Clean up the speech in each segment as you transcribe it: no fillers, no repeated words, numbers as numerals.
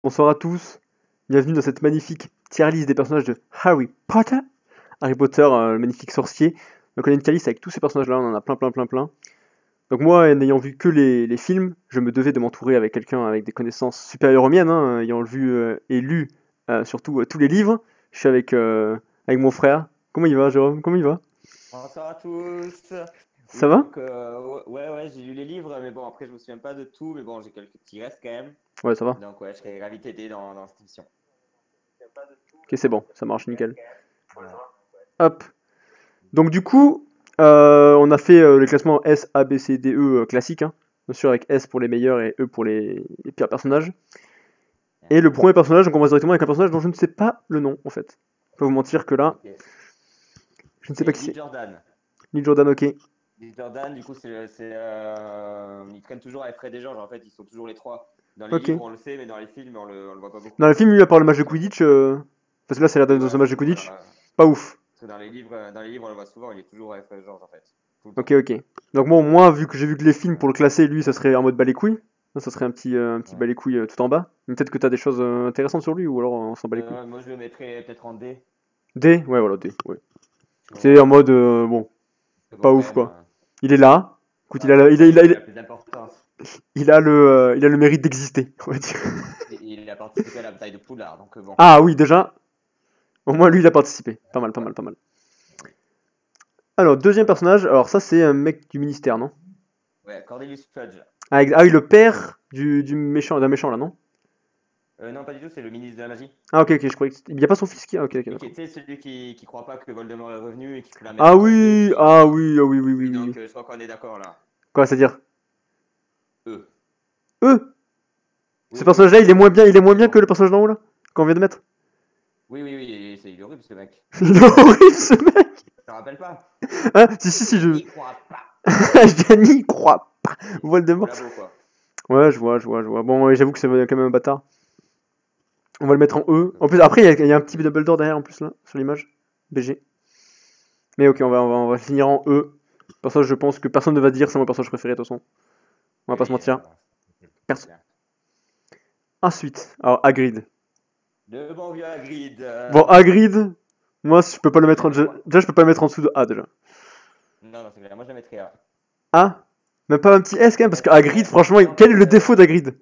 bonsoir à tous. Bienvenue dans cette magnifique tier list des personnages de Harry Potter. Harry Potter, le magnifique sorcier. Donc on a une tier list avec tous ces personnages-là, on en a plein, plein, plein, plein. Donc moi, n'ayant vu que les films, je me devais de m'entourer avec quelqu'un avec des connaissances supérieures aux miennes, hein, ayant vu et lu surtout tous les livres. Je suis avec mon frère. Comment il va, Jérôme? Comment il va? Bonsoir à tous. Ça Oui, va? donc, ouais, j'ai lu les livres, mais bon, après, je me souviens pas de tout, mais bon, j'ai quelques petits restes quand même. Ouais, ça va. Donc, ouais, je serais ravi de t'aider dans cette émission. Ok, c'est bon, ça marche nickel. Voilà. Hop. Donc du coup, on a fait le classement S, A, B, C, D, E classique, hein. Bien sûr avec S pour les meilleurs et E pour les pires personnages. Et le premier personnage, on commence directement avec un personnage dont je ne sais pas le nom en fait. Je peux pas vous mentir que là, Ok. je ne sais C'est pas qui Lee c'est. Jordan. Neil Jordan, ok. Lee Jordan, du coup, ils traînent toujours avec Fred et George. En fait, ils sont toujours les trois. Dans les Ok. livres, on le sait, mais dans les films, on le voit pas beaucoup. Dans le film, lui, à part le match de Quidditch, parce que là, c'est la Oui, date de voilà, ce match de c'est tout. Quidditch, Voilà. pas ouf. Parce que dans les livres, on le voit souvent, il est toujours avec Fred et George, en fait. Tout le Ok, temps. ok. Donc bon, moi, vu que j'ai vu que les films pour le classer, lui, ça serait en mode bas les couilles. Ça serait un petit bas Ouais. les couilles tout en bas. Mais peut-être que t'as des choses intéressantes sur lui, ou alors on s'en bat les couilles. Moi, je le mettrais peut-être en D, D, ouais, voilà, D, ouais. tu C'est en vois. mode, bon, Mais bon, pas quand ouf même. quoi. Il est là. Écoute, il a, Voilà. il a, Oui, il a, il il a a, plus d'importance. il a le mérite d'exister, on va dire. Il a participé à la bataille de Poudlard, donc bon. Ah oui, déjà, au moins lui il a participé. Pas mal, pas mal, pas mal. Alors, deuxième Voilà. personnage, alors ça c'est un mec du ministère, non? Ouais, Cornelius Fudge. Ah oui, le père du méchant, d'un méchant là, non? Non, pas du tout, c'est le ministre de la magie. Ah ok, ok, je croyais que il y a pas son fils qui. Ah ok, ok, Et qui d'accord. était celui qui croit pas que Voldemort est revenu et qui fout la merde Ah partout et oui, qui. ah oui, ah oui, oui, oui, Oui, oui, donc oui. je crois qu'on est d'accord là. Quoi, c'est-à-dire? Eux. Eux! Oui, Ce oui, oui, personnage-là, il est moins mais bien bon. que le personnage d'en haut là? Qu'on vient de mettre? Oui, oui, oui, il est horrible ce mec. Il est horrible ce mec! Tu te rappelles pas? Hein? Si, Je je. n'y crois pas. Je n'y crois pas! Il est Voldemort. collabo quoi. Ouais, je vois. Bon, ouais, j'avoue que c'est quand même un bâtard. On va le mettre en E. Donc, En plus, après, il y a un petit Dumbledore derrière en plus là, sur l'image. BG. Mais ok, on va finir en E. Personnage, je pense que personne ne va dire c'est mon personnage préféré de toute façon. On va oui, pas se oui, mentir. c'est Personne. bien. Ensuite, alors Hagrid. Le bon vieux Hagrid. Bon, Hagrid, moi je peux pas le Moi, je mettre le en... mettrais. Déjà, je peux pas le mettre en dessous de A déjà. Non, non, c'est clair. Moi, je le mettrais A. A? Même pas un petit S quand même, parce que Hagrid, S, franchement, non, quel parce est le défaut que. d'Hagrid?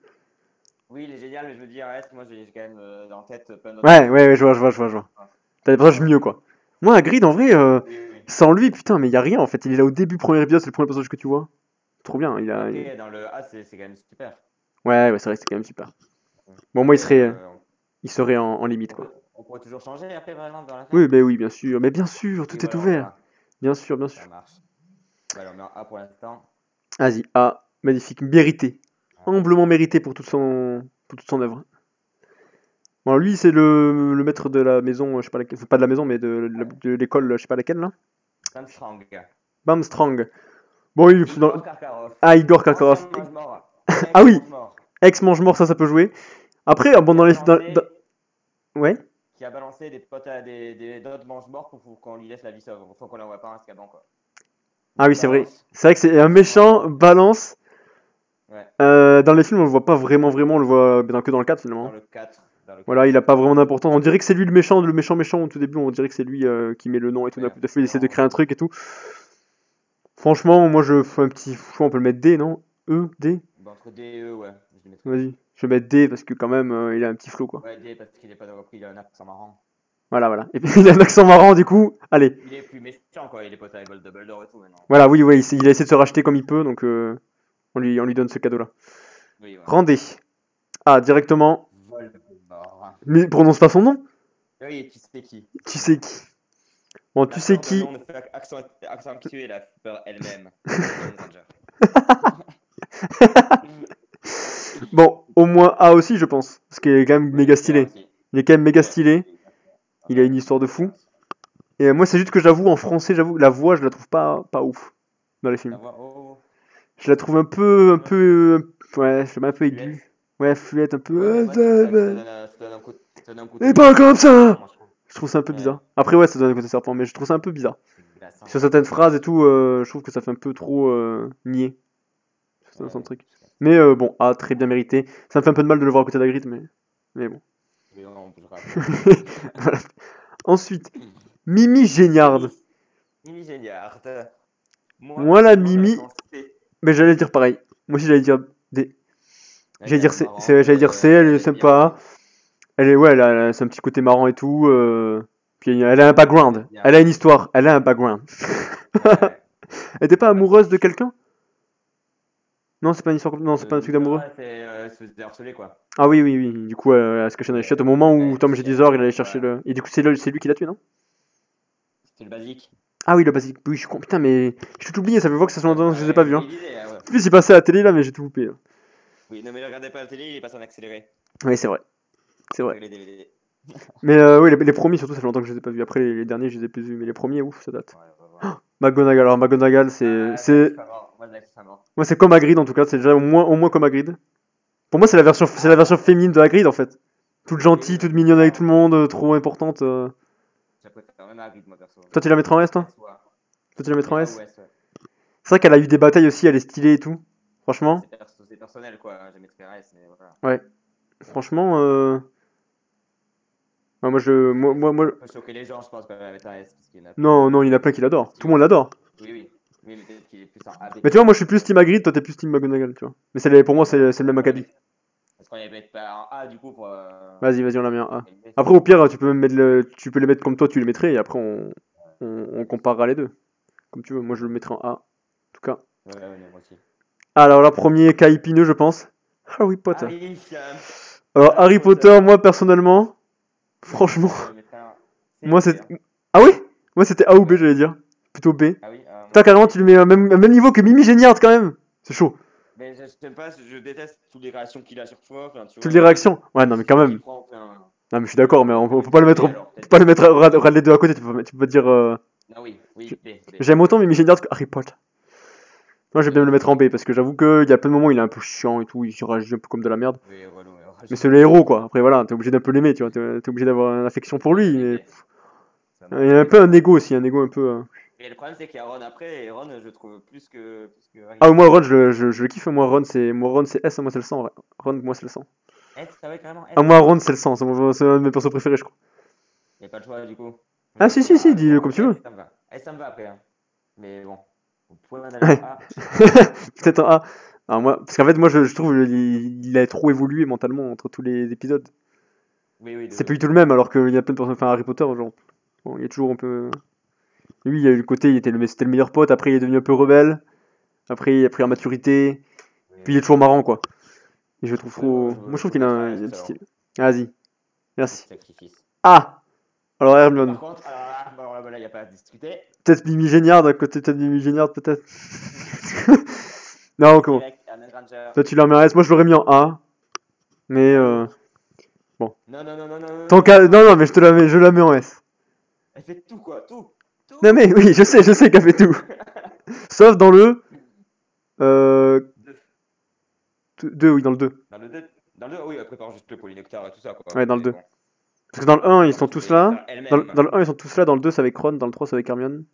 Oui, il est génial, mais je veux dire, S, moi, j'ai quand même en tête plein d'autres Ouais, personnages. je vois. T'as des personnages mieux quoi. Moi, Hagrid, en vrai, Oui, oui, oui. sans lui, putain, mais y a rien en fait. Il est là au début, premier épisode, c'est le premier personnage que tu vois. Trop bien, Mais après, dans le A, c'est quand même super. Ouais, c'est vrai, c'est quand même super. Bon, moi, Après, il serait en limite, quoi. on pourrait toujours changer après, par exemple, dans la fin. Oui, oui, bien sûr. Mais bien sûr, Oui, tout est voilà, ouvert. voilà. Bien sûr, bien sûr. Ça marche. Bah, alors, on met en A pour l'instant. Vas-y, A, magnifique, mérité. Ah, Amplement mérité pour toute son œuvre. Bon, lui, c'est le maître de la maison, je sais pas laquelle, enfin, pas de la maison, mais ouais. de l'école, je sais pas laquelle, là. Armstrong. Bamstrong. Bon, il est Igor Karkaroff. Ah, Igor Ancien Karkaroff. mange-mort. Ah oui, Ex-mange-mort. ex-mange-mort, ça peut jouer. Après, bon, Qui a Ouais. balancé des potes à d'autres mange-morts pour qu'on lui laisse la vie sauve. Faut qu'on l'envoie pas en Azkaban, quoi. Ah Il oui, c'est vrai. balance. C'est vrai que c'est un Ancien méchant mange-mort. balance. Ouais. Dans les films, on le voit pas vraiment, on le voit que dans le 4 Dans finalement. le 4. Dans le Voilà, 4. il a pas vraiment d'importance. On dirait que c'est lui le méchant méchant au tout début. On dirait que c'est lui qui met le nom et tout. D'un Ouais. coup, il essaie de Non, créer un truc et tout. Franchement, moi je fais un petit choix. On peut le mettre D, non? E, D? bah, entre D et E, ouais. Je le mettrais D. Vas-y. Je vais mettre D parce que quand même, il a un petit flow quoi. Ouais, D parce qu'il est pas de repris, il a un accent marrant. Voilà. Et puis il a un accent marrant du coup. Allez. Il est plus méchant, quoi. Il est pote avec Dumbledore et tout maintenant. Voilà, oui, il a essayé de se racheter comme il peut, donc on lui donne ce cadeau-là. Oui, voilà. Rendez. Ah, directement. Voldemort. Mais prononce pas son nom. Oui, tu sais qui. Tu sais qui. Bon, tu La sais peur d'un qui. nom ne fait accentuer la peur elle-même. Hermione Granger. Bon, au moins A aussi, je pense. Parce qu'il est quand même Oui, méga je mettrais A stylé. aussi. Il est quand même méga Ouais. stylé. Ah Il a bah, une histoire de bien fou. aussi. Et moi, c'est juste que j'avoue, en français, la voix, je la trouve pas ouf dans les La films. voix, oh. Je la trouve ouais, je la mets un peu aiguë. Fluette. Ouais, fluette, un Ouais, mais peu. moi je trouve que ça donne un côté Et pas glaçant comme un peu serpent, ça! moi je trouve. Je trouve ça un peu Ouais, bizarre. Après, ouais, ça donne un côté serpent, mais je trouve ça un peu bizarre. c'est glaçant. Sur certaines phrases et tout, je trouve que ça fait un peu trop niais. C'est un Ouais, truc. je capte. Mais bon, A, très bien mérité. Ça me fait un peu de mal de le voir à côté d'Hagrid, mais. Mais bon. Mais non, on bougera. Voilà. Ensuite, Mimi Géniard. Mimi Géniard. Moi, Moi, la personnellement, je la Mimi, mettrais en C. mais j'allais dire pareil. Moi aussi, j'allais dire D. Elle est marrante, J'allais dire C, elle est elle est bien. sympa. Elle est, ouais, c'est un petit côté marrant et tout. Puis elle a un background. Bien. Elle a une histoire. Elle a un background. Ouais. Elle était pas amoureuse de quelqu'un? Non, c'est pas une histoire. Non, c'est pas un truc d'amoureux. Non, elle se faisait harceler, quoi. Ah oui, oui, oui. Du coup, elle se cachait dans les chiottes au moment où Tom Jedusor il allait chercher le. Et du coup, c'est lui qui l'a tué, non? C'était le basique. Ah oui, le basique. Oui, je suis con. Putain, mais j'ai tout oublié. Ça fait voir que ça fait longtemps que je les ai pas vus. Hein. Il disait, ouais. En plus, il passait à la télé là, mais j'ai tout loupé. Là. Oui, non, mais ne regardez pas la télé, il est passé en accéléré. Oui, c'est vrai. C'est vrai. Les DVD. Mais oui, les premiers surtout, ça fait longtemps que je les ai pas vus. Après, les derniers, je les ai plus vus. Mais les premiers, ouf, ça date. Ouais, on va voir. McGonagall. Alors, McGonagall, moi, c'est comme Hagrid en tout cas. C'est déjà au moins comme Hagrid. Pour moi, c'est la version féminine de Hagrid en fait. Toute gentille, toute mignonne avec tout le monde, trop importante. Je préfère même Hagrid, moi, perso. Toi, tu la mettrais en S, toi? Ouais. Toi, tu la mettrais en S? Ouais. C'est vrai qu'elle a eu des batailles aussi, elle est stylée et tout. Franchement. C'est personnel, quoi. Je mettrais S, mais voilà. Ouais. Franchement, ouais, moi. Faut choquer les gens, je pense, quand même, mettre un S. Parce qu'il y en a Non, non, il y en a plein qui l'adorent. Tout le monde l'adore. Oui, mais peut-être qu'il est plus en AB. Mais tu vois, moi, je suis plus Team Hagrid, toi, t'es plus Team McGonagall, tu vois. Mais pour moi, c'est le même acabit. Parce qu'on y mettre pas en A, du coup, pour. Vas-y, on la met en A. Après, au pire, tu peux les mettre comme toi, tu les mettrais, et après, on comparera les deux. Comme tu veux, moi, je le mettrai en A. En tout cas. Ouais, moi aussi. Alors, là, premier cas épineux, je pense. Harry Potter. Harry, Alors, Harry Potter, moi, personnellement, franchement, moi, c'est. Ah oui? Moi, c'était A ou B, j'allais dire. Plutôt B. Ah oui, Putain, carrément, tu le mets au même niveau que Mimi Géniard, quand même. C'est chaud. Mais j'aime pas, je déteste toutes les réactions qu'il a sur fois. Toutes les réactions. Ouais, non, mais quand même. Non, Non, mais je suis d'accord, mais on peut pas le mettre. On peut pas le mettre à les deux à côté. Tu peux pas dire. Ah oui, B. J'aime autant Mimi Géniard que Harry Potter. Moi, j'aime bien le mettre en B parce que j'avoue qu'il y a plein de moments où il est un peu chiant et tout. Il réagit un peu comme de la merde. Oui, relou, mais c'est le héros, quoi. Après, voilà, t'es obligé d'un peu l'aimer, tu vois. T'es obligé d'avoir une affection pour lui. Mais... il y a un peu un ego aussi, un ego un peu. Et le problème, c'est qu'il y a Ron après, et Ron, je le trouve plus que Harry. Ah, moi, Ron, je le kiffe. Moi, Ron, c'est S, moi, c'est le sang. Ron, moi, c'est le sang. S, ça va carrément S. Ah, moi, Ron, c'est le sang. C'est un de mes persos préférés, je crois. Y'a pas le choix, du coup. Ah, si, dis-le comme tu veux. Ça me va après. Hein. Mais bon, vous pouvez en aller en A. Peut-être en A. Alors, moi, parce qu'en fait, moi, je trouve il a trop évolué mentalement entre tous les épisodes. Oui. C'est plus du tout le même, alors qu'il y a plein de personnes. Enfin, Harry Potter, genre. Bon, il y a toujours un peu. Lui, il y a eu le côté, c'était le meilleur pote. Après, il est devenu un peu rebelle. Après, il a pris en maturité. Puis, il est toujours marrant, quoi. Et je le trouve trop. Moi, je trouve qu'il a un petit style. Vas-y. Merci. Ah! Alors, Hermione. Par contre, alors là, il n'y a pas à discuter. Peut-être Mimi Géniard, à côté de Mimi Géniard, peut-être. Non, comment? Toi, tu l'as mis en S. Moi, je l'aurais mis en A. Mais, bon. Non. Non, mais je la mets en S. Elle fait tout, quoi. Tout. Non, mais oui, je sais qu'elle fait tout. Sauf dans le. 2, oui, dans le 2. Dans le 2, oui, elle prépare juste le polynectar et tout ça, quoi. Ouais, dans le 2. Parce que dans le 1, ils sont tous là. Dans le 1, ils sont tous là. Dans le 2, c'est avec Ron. Dans le 3, c'est avec Hermione.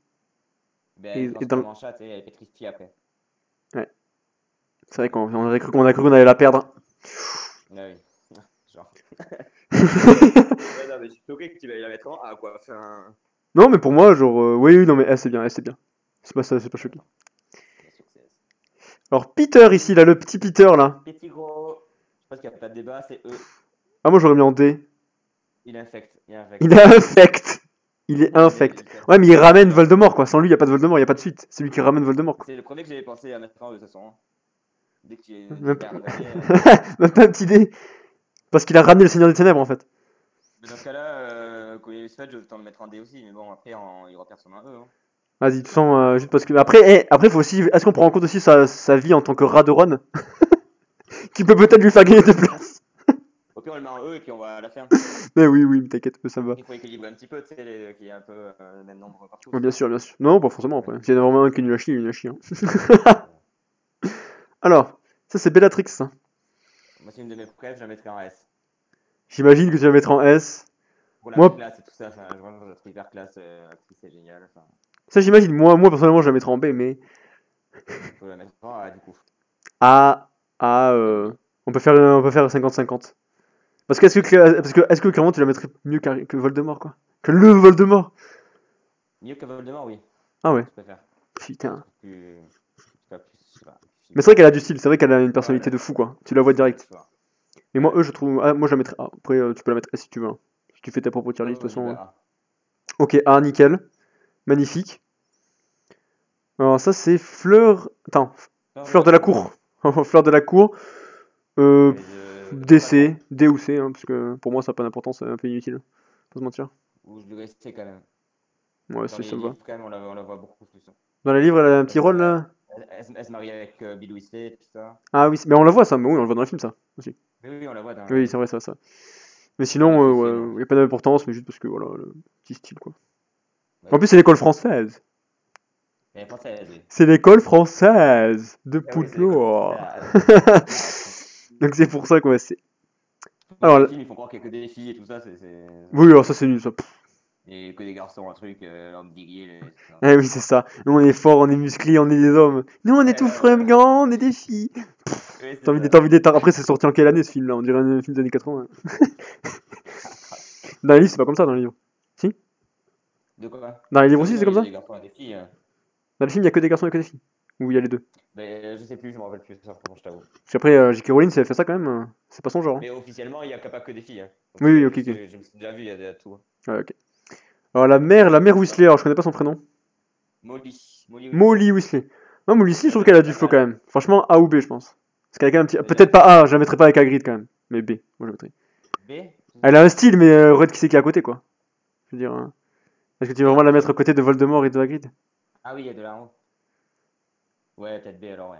Et dans le chat, elle fait Tristy après. Ouais. C'est vrai qu'on a cru qu'on allait la perdre. Ouais, oui. Genre. Ouais, non, mais je suis choqué que tu vas la mettre en A, quoi. Enfin... Non, mais pour moi, genre, oui, non, mais S, c'est bien, S, c'est bien. C'est pas ça, c'est pas choquant. Alors, Peter, ici, là, le petit Peter, là. Petit gros. Je pense qu'il n'y a pas de débat, c'est E. Ah, moi, j'aurais mis en D. Il est infect. Il est infect. Ouais, mais il ramène Voldemort, quoi. Sans lui, il n'y a pas de Voldemort, il n'y a pas de suite. C'est lui qui ramène Voldemort, quoi. C'est le premier que j'avais pensé à mettre en E, de toute façon. Dès que tu es. Même pas une petite idée. Parce qu'il a ramené le Seigneur des Ténèbres, en fait. Mais dans ce cas-là, quand il est fait, je vais le mettre en D aussi. Mais bon, après, il repère son un E. Hein. Vas-y, tu sens, juste parce que. Après, faut aussi. Est-ce qu'on prend en compte aussi sa vie en tant que rat de Ron qui peut peut-être lui faire gagner des places. Au pire, on le met en E et puis on va à la fin. Mais oui, t'inquiète, ça me va. Il faut équilibrer un petit peu, tu sais, qu'il y ait un peu le même nombre partout. Ouais, bien sûr. Non, pas forcément, après. S'il y en a vraiment un qui est nul à chier, il est nul à chier. Hein. Alors, ça, c'est Bellatrix. Hein. Moi, c'est une de mes préfs, je la mettrai en S. J'imagine que tu vas mettre en S. Pour la classe et tout ça, je trouve hyper classe, actrice, c'est génial. Ça, j'imagine. Moi, personnellement, je la mettrai en B, mais. Il faut la mettre en A, du coup. On peut faire 50-50. Parce que est-ce que clairement tu la mettrais mieux que Voldemort, quoi? Que le Voldemort? Mieux que Voldemort, oui. Ah ouais, Je préfère. putain. Plus. Je sais pas. Mais c'est vrai qu'elle a du style, c'est vrai qu'elle a une Ouais, personnalité de fou, quoi. Tu la vois direct. tu vois. Et moi, eux, je trouve. Ah, moi, je la mettrais A. Après, tu peux la mettre S si tu veux, hein. Si tu fais tes propres tier list, de toute Je façon. verrai. Ok, A, nickel. Magnifique. Alors, ça, c'est Fleur. Attends, Fleur de la cour. Fleur de la cour. Euh, Mais D, pas trop. C. D ou C, hein, parce que pour moi, ça n'a pas d'importance, c'est un peu inutile. Pas se mentir. Ou je dirais C quand même. Ouais, Dans C, les ça me va. livres, quand même, on la voit beaucoup plus. Dans les livres, elle a un Elle petit se rôle, marie, là. elle se marie avec Bill Weasley, tout ça. Ah oui, mais on la voit, ça. Mais oui, on le voit dans les films, ça. Aussi. Mais oui, on la voit Oui, dans, c'est vrai, ça. Mais dans les sinon, lycées, ouais, non. il n'y a pas d'importance, mais juste parce que, voilà, le petit style, quoi. En Ouais. plus, c'est l'école française. Elle est française, oui. C'est l'école française de Ah oui, c'est l'école Poudlard. française. Classe. Donc c'est pour ça qu'on va essayer. Dans Alors, les films, ils font croire qu'il y a que des filles et tout ça, oui, alors ça c'est nul, ça. et que des garçons, un truc, homme digil, et tout ça. Eh oui, c'est ça. Nous on est fort, on est musclés, on est des hommes. Nous on est tout Voilà. fringants, on est des filles. Oui, T'as c'est envie ça. d'être, t'as envie d'être. Après, c'est sorti en quelle année ce film-là? On dirait un film des années 80. Dans les livres, c'est pas comme ça dans les livres. Si? De quoi? Dans les livres Ah aussi, oui, c'est non, comme il y a ça? des garçons et des filles. Dans les films, il y a que des garçons et que des filles. Ou il y a les deux. Mais je sais plus, je me rappelle plus, ça, franchement, je t'avoue. Parce qu'après, J.K. Rowling, si elle fait ça quand même, c'est pas son genre, hein. Mais officiellement, il n'y a pas que des filles. Donc, Oui, oui, ok, ok. je me suis déjà vu, il y a tout. Ouais, ok. Alors la mère Weasley, alors je connais pas son prénom. Molly. Molly Weasley. Molly Weasley. Non, Molly Weasley, je trouve Elle qu'elle a est du pas flow quand mal. même. Franchement, A ou B, je pense. Parce qu'elle a quand même un petit. Elle Peut-être pas A, je la mettrais pas avec Hagrid quand même. Mais B, moi je la mettrais. B. Elle a un style, mais regarde qui c'est qui est à côté, quoi. Je veux dire, hein. Est-ce que tu veux vraiment la mettre à côté de Voldemort et de Hagrid? Ah oui, il y a de la honte. Ouais, peut-être B alors, ouais.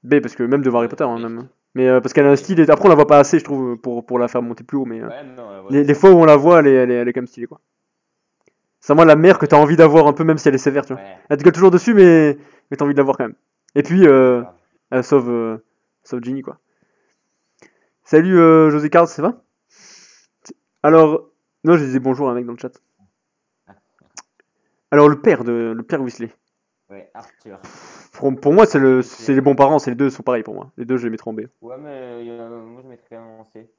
B, parce que même de Harry Ouais, Potter, peut-être hein, B. même. Mais parce qu'elle a un B. style, et après on la voit pas assez, je trouve, pour la faire monter plus haut. Mais Ouais, non, ouais, les c'est fois vrai. où on la voit, elle est quand même stylée, quoi. C'est vraiment la mère que t'as envie d'avoir un peu, même si elle est sévère, tu vois. Ouais, Elle te gueule toujours dessus, mais t'as envie de la voir quand même. Et puis, grave. elle sauve Ginny, quoi. Salut José Card, ça va? Alors, non, je disais bonjour à un mec dans le chat. Alors, le père Weasley. Ouais, Arthur. Pour moi, c'est Arthur c'est Weasley. les bons parents, c'est les deux sont pareils pour moi. Les deux, je les mettrai en B. Ouais, mais moi je mettrais quand même en C.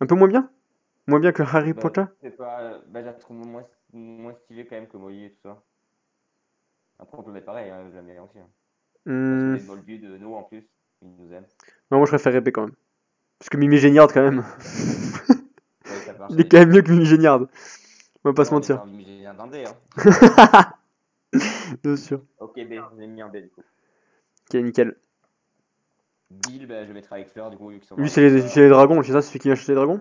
Un peu moins bien? Moins bien que Harry Bah, Potter? c'est pas. Bah, je la trouve moins stylée quand même que Molly et tout ça. Après, on peut mettre pareil, hein, je la mets aussi. Hein. Parce qu'on Hmm, est Moldu de nous en plus. Ils nous aiment. non, moi, je préférerais B quand même. Parce que Mimi Géniard, quand même. Ouais, ça marche Il est avec. quand même mieux que Mimi Géniard. On va pas se Non, mais mentir. sans j'ai un dindé, hein. Bien sûr. Ok, B, je l'ai mis en B du coup. Ok, nickel. Bill, bah, je le mettrai avec Fleur du coup, vu qu'ils sont Lui, mariés c'est et tout les, ça. c'est les dragons, c'est ça? C'est celui qui a acheté les dragons?